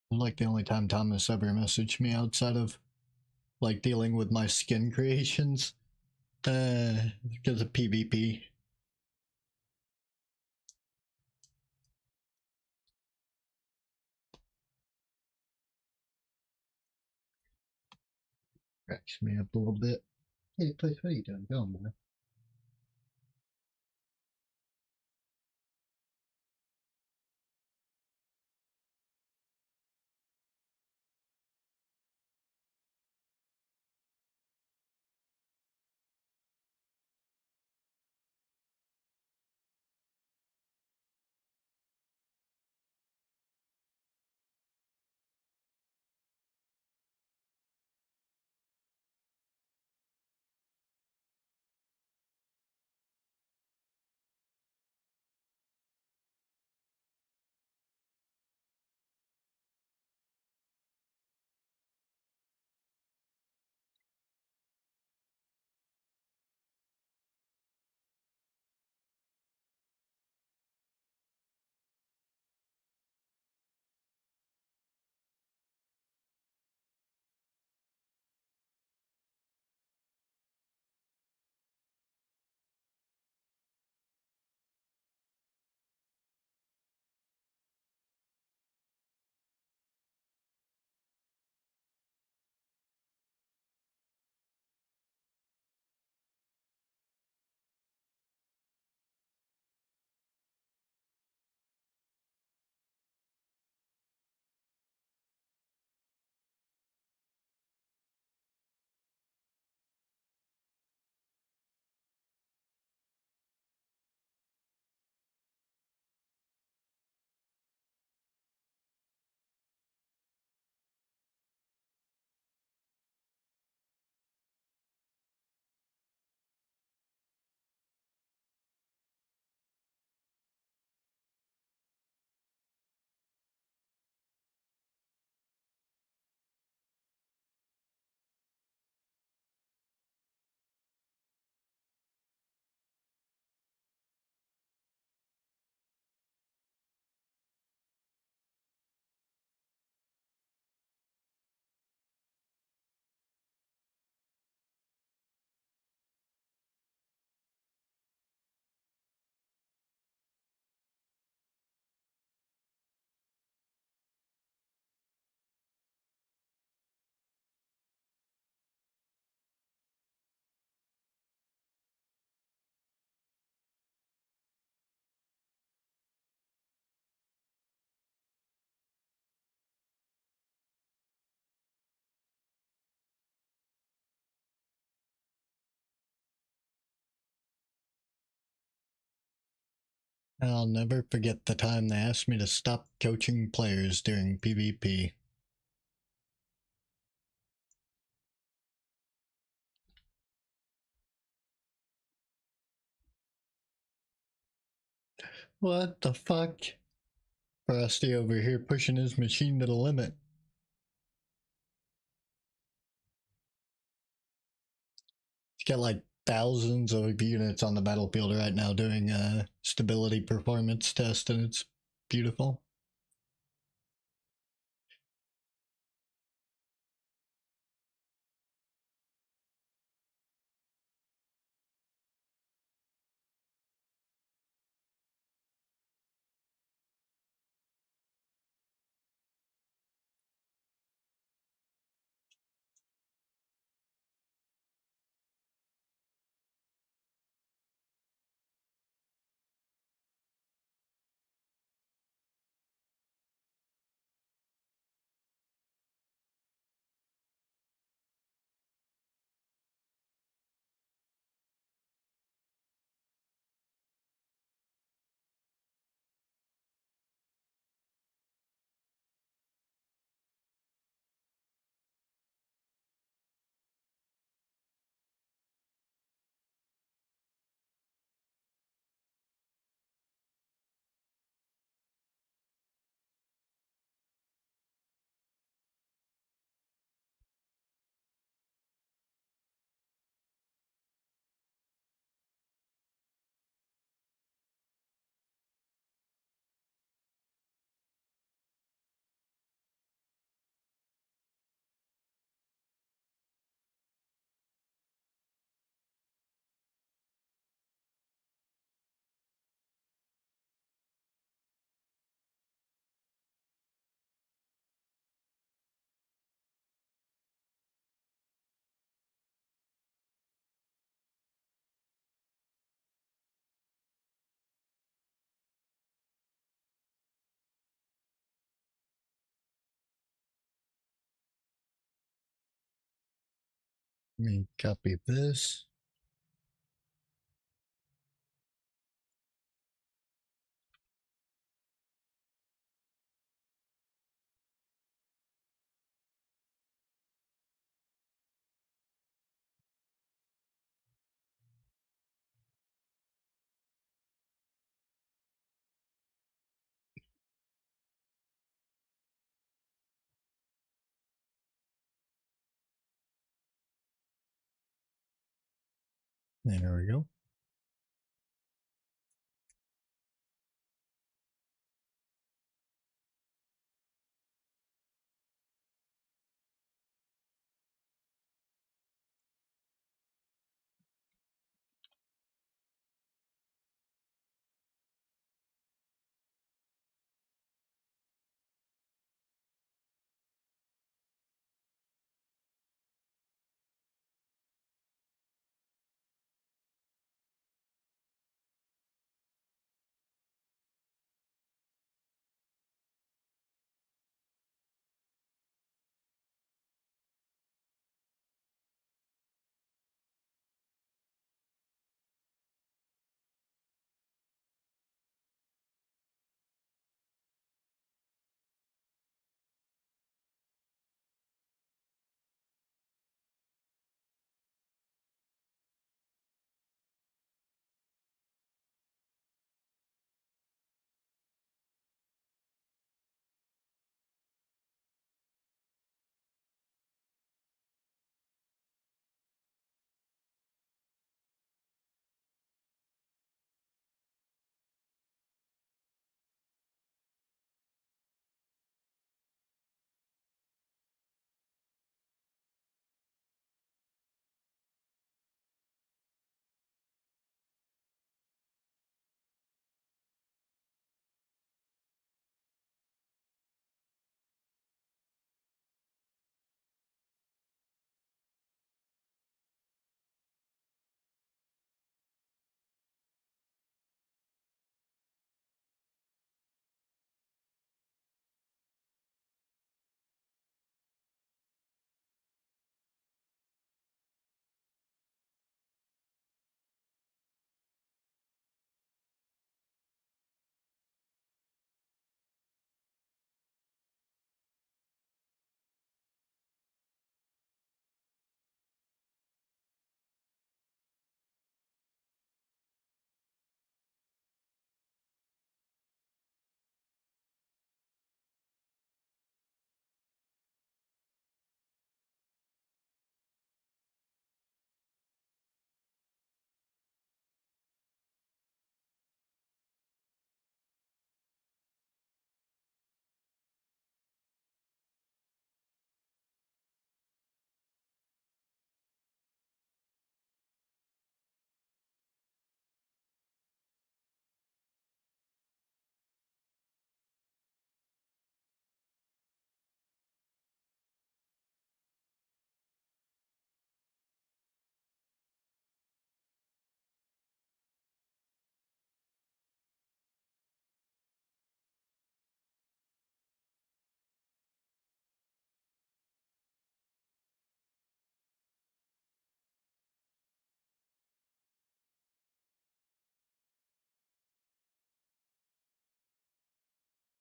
Like the only time Thomas ever messaged me outside of like dealing with my skin creations. Because of PvP. Cracks me up a little bit. Hey, place, what are you doing? Go on, man. I'll never forget the time they asked me to stop coaching players during PvP. What the fuck? Frosty over here pushing his machine to the limit. He's got like thousands of units on the battlefield right now doing a stability performance test, and it's beautiful. Let me copy this. There we go.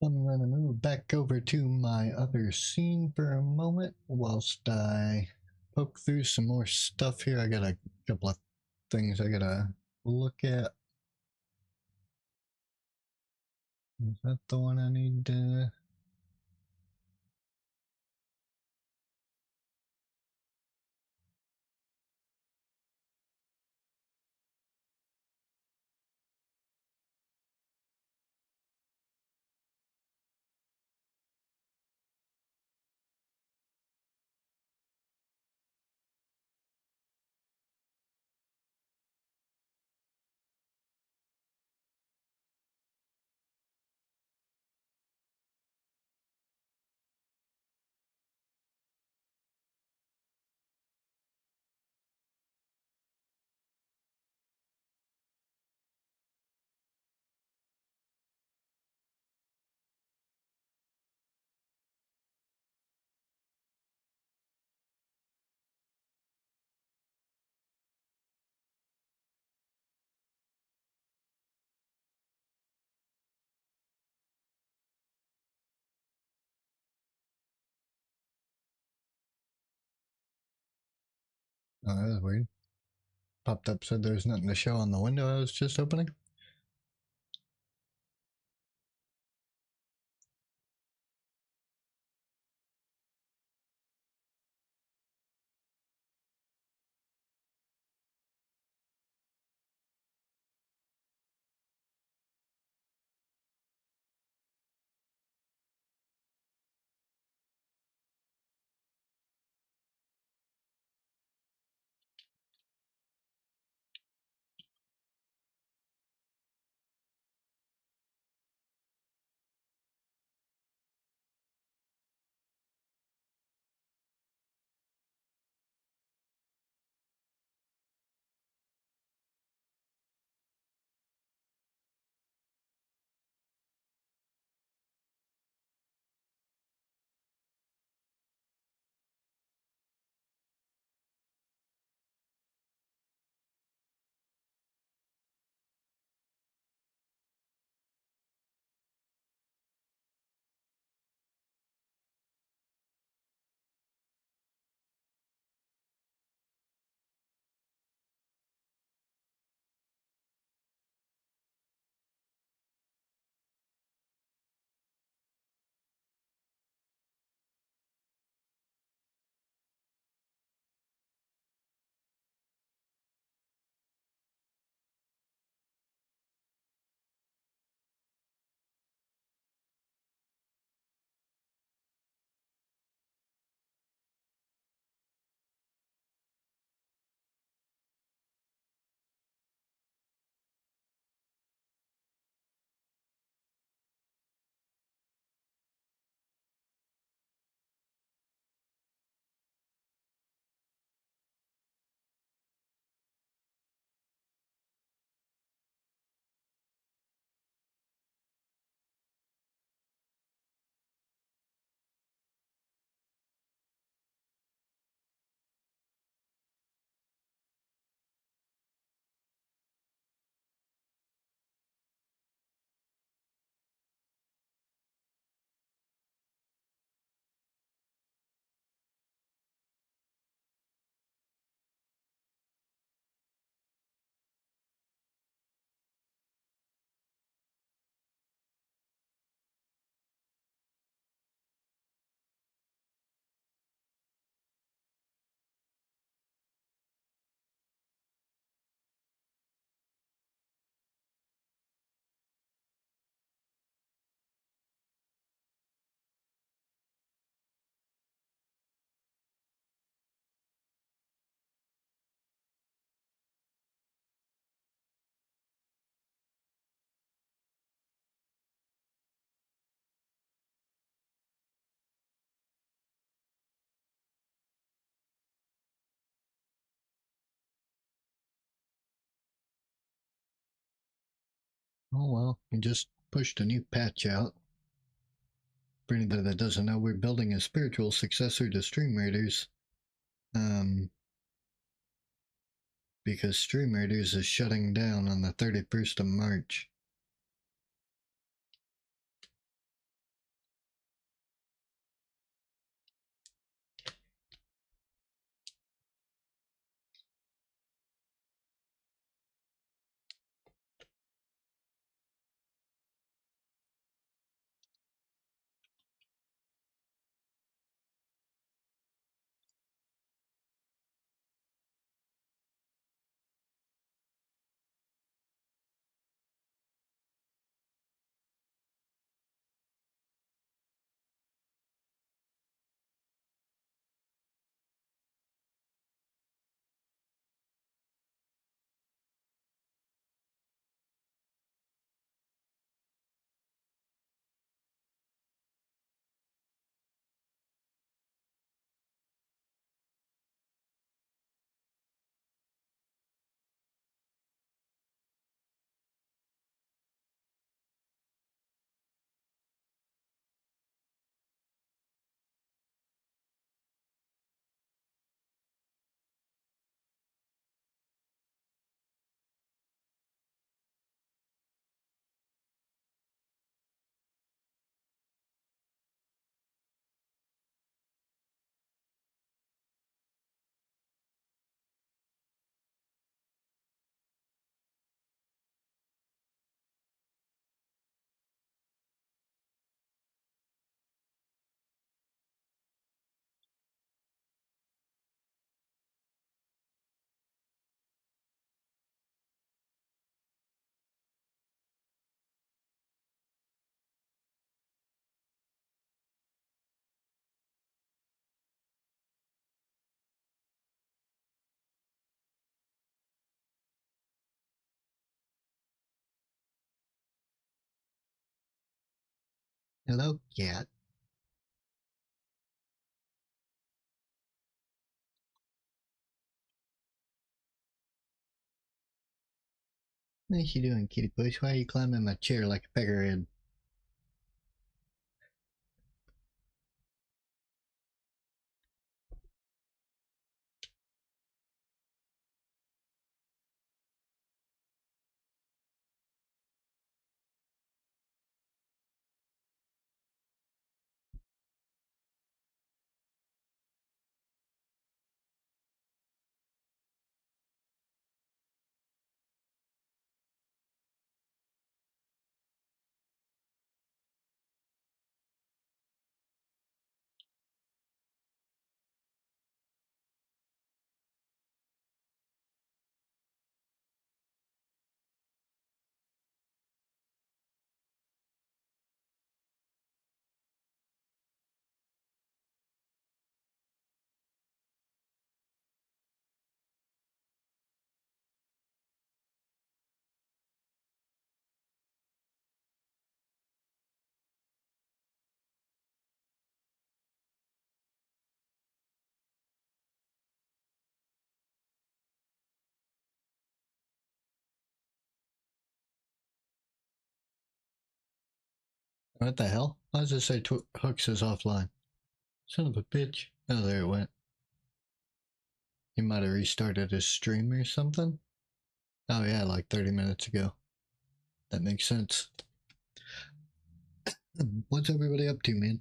I'm gonna move back over to my other scene for a moment whilst I poke through some more stuff here. I got a couple of things I gotta look at. Is that the one I need to... Oh, that was weird. Popped up, said there's nothing to show on the window I was just opening. Oh well, we just pushed a new patch out. For anybody that doesn't know, we're building a spiritual successor to Stream Raiders. Because Stream Raiders is shutting down on the 31st of March. Hello, cat. What you doing, kitty puss? Why are you climbing my chair like a peckerhead? What the hell? Why does it say Hooks is offline? Son of a bitch. Oh, there it went. He might have restarted his stream or something. Oh yeah, like 30 minutes ago. That makes sense. What's everybody up to, man?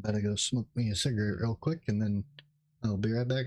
Better go smoke me a cigarette real quick and then I'll be right back.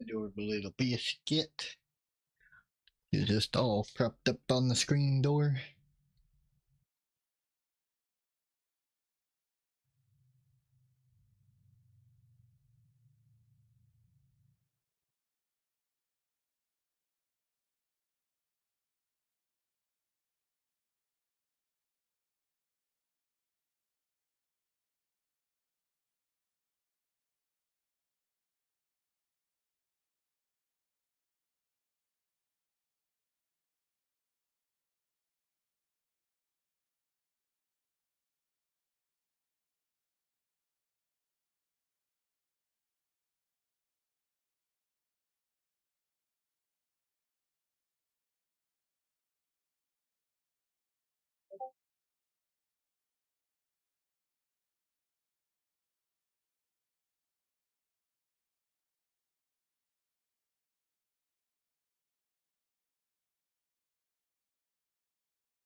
adorable little biscuit. You're just all propped up on the screen door.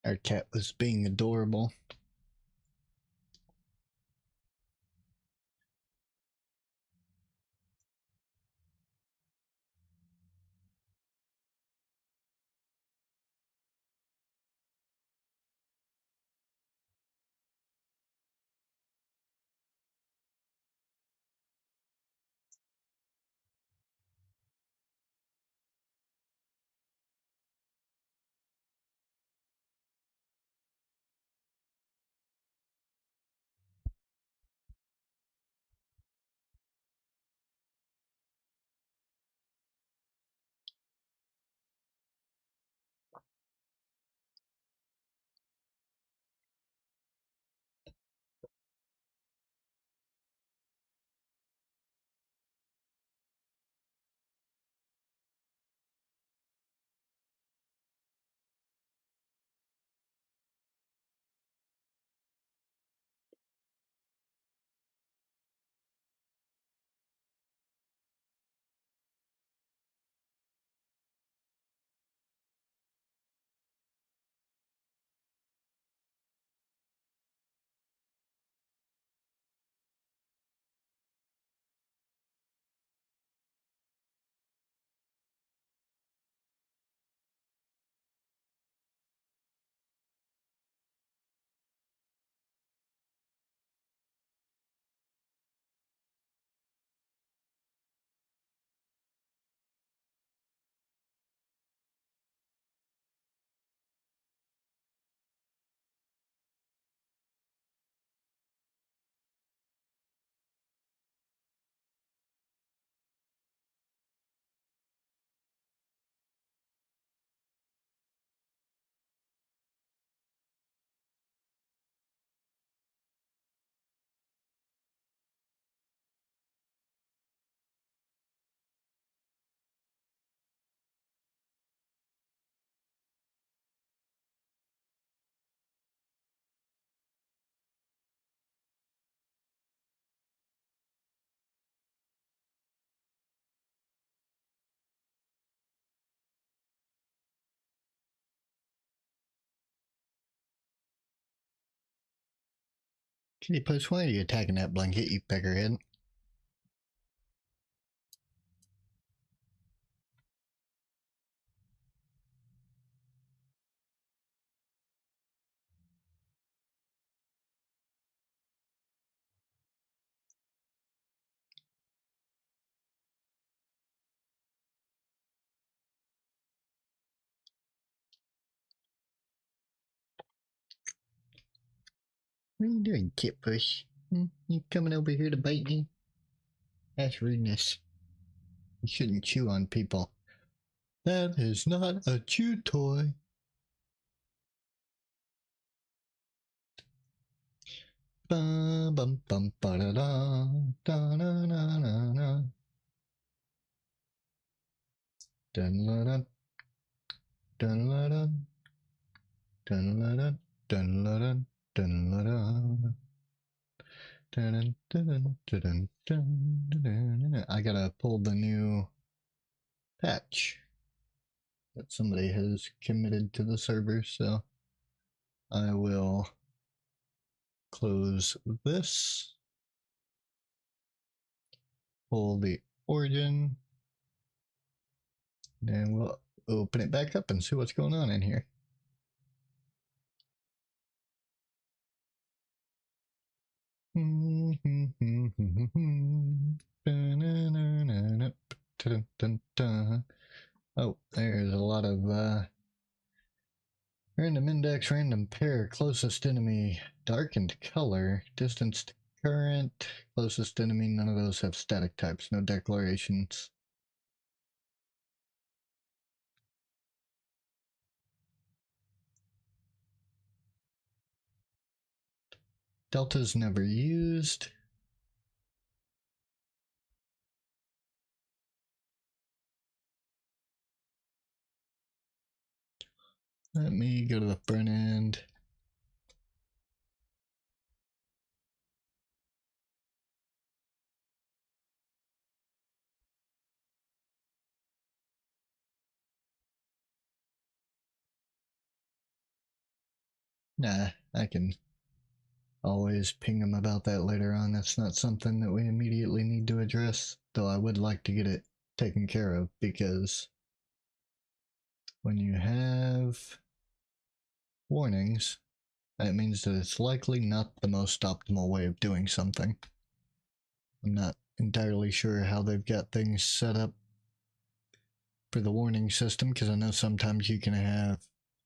Our cat was being adorable. Kitty Puss, why are you attacking that blanket, you peckerhead? What are you doing, Kit Puss? You coming over here to bite me? That's rudeness. You shouldn't chew on people. That is not a chew toy. Bum bum bum ba da da da na na na na. Dun la dun dun la dun dun la dun dun la dun dun la dun. Dun, dun, dun, dun, dun, dun, dun. I gotta pull the new patch that somebody has committed to the server, so I will close this, pull the origin, Then we'll open it back up and see what's going on in here. Oh, there's a lot of random index, random pair, closest enemy, darkened color, distance to current, closest enemy. None of those have static types, no declarations. Delta's never used. Let me go to the front end. Nah, I can always ping them about that later on. That's not something that we immediately need to address, though I would like to get it taken care of, because when you have warnings, that means that it's likely not the most optimal way of doing something. I'm not entirely sure how they've got things set up for the warning system, because I know sometimes you can have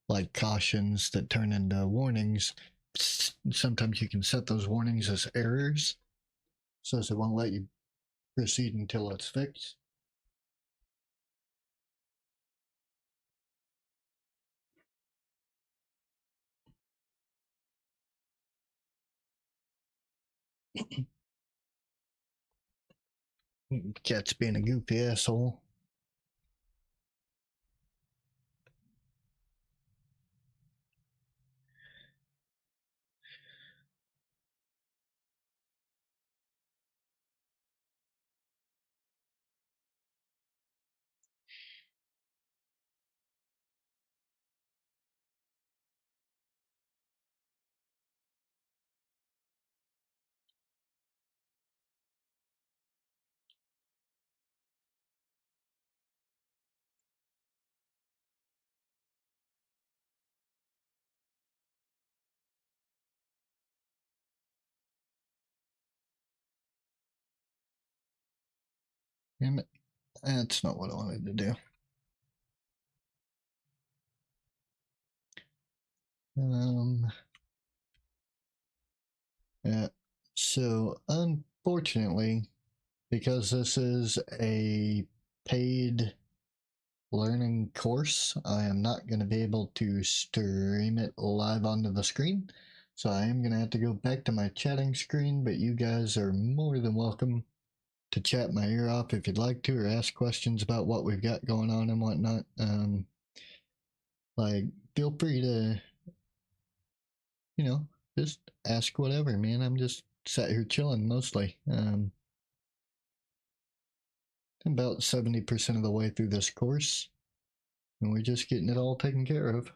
like cautions that turn into warnings. Sometimes you can set those warnings as errors, so it won't let you proceed until it's fixed. Cat's being a goofy asshole. Damn it. That's not what I wanted to do. Yeah. So, unfortunately, because this is a paid learning course, I am not going to be able to stream it live onto the screen. So I am going to have to go back to my chatting screen, but you guys are more than welcome to chat my ear off if you'd like to, or ask questions about what we've got going on and whatnot. Like, feel free to, just ask whatever, man. I'm just sat here chilling mostly. About 70% of the way through this course, and we're just getting it all taken care of.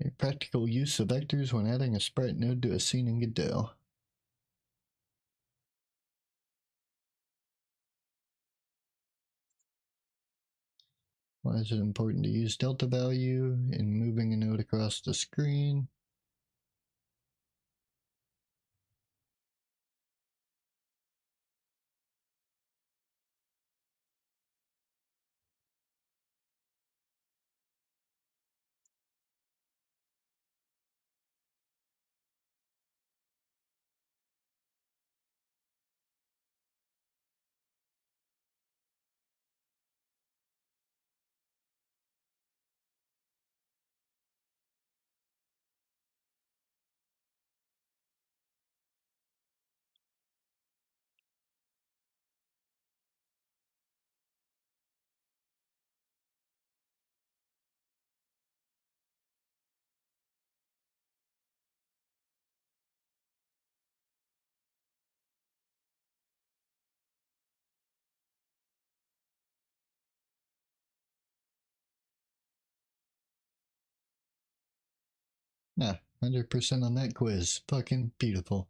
A practical use of vectors when adding a sprite node to a scene in Godot. Why is it important to use delta value in moving a node across the screen? Nah, 100% on that quiz. Fucking beautiful.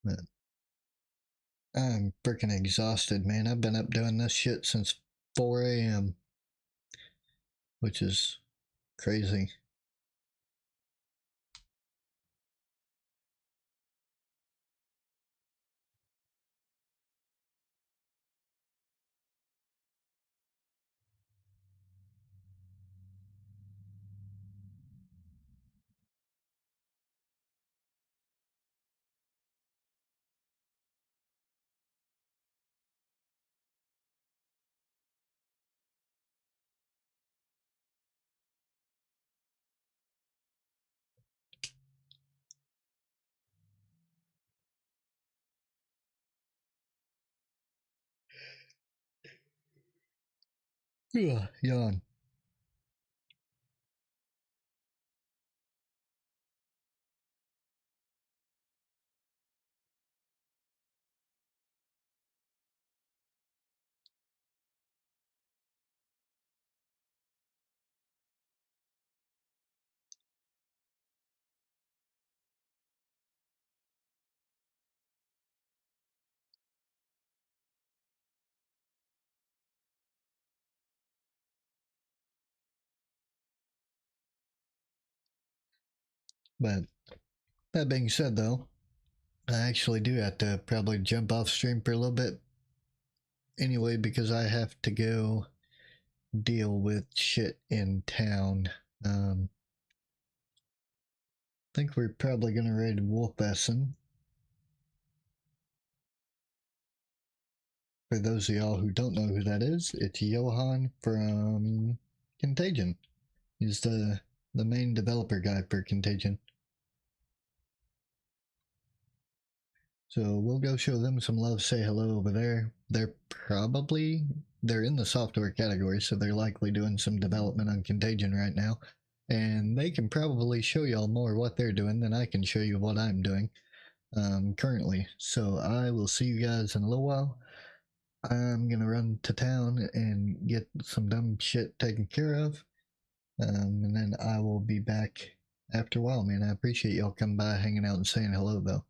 But I'm freaking exhausted, man. I've been up doing this shit since 4 a.m., which is crazy. Ugh, yawn. But that being said, though, I actually do have to probably jump off stream for a little bit anyway because I have to go deal with shit in town. I think we're probably gonna raid Wolfessen. For those of y'all who don't know who that is, it's Johan from Contagion. He's the main developer guy for Contagion. So we'll go show them some love, say hello over there. They're in the software category, so they're likely doing some development on Contagion right now. And they can probably show y'all more what they're doing than I can show you what I'm doing currently. So I will see you guys in a little while. I'm gonna run to town and get some dumb shit taken care of. And then I will be back after a while, man. I appreciate y'all coming by, hanging out, and saying hello, though.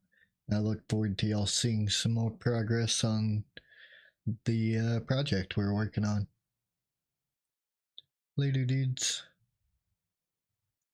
I look forward to y'all seeing some more progress on the project we're working on. Later, dudes.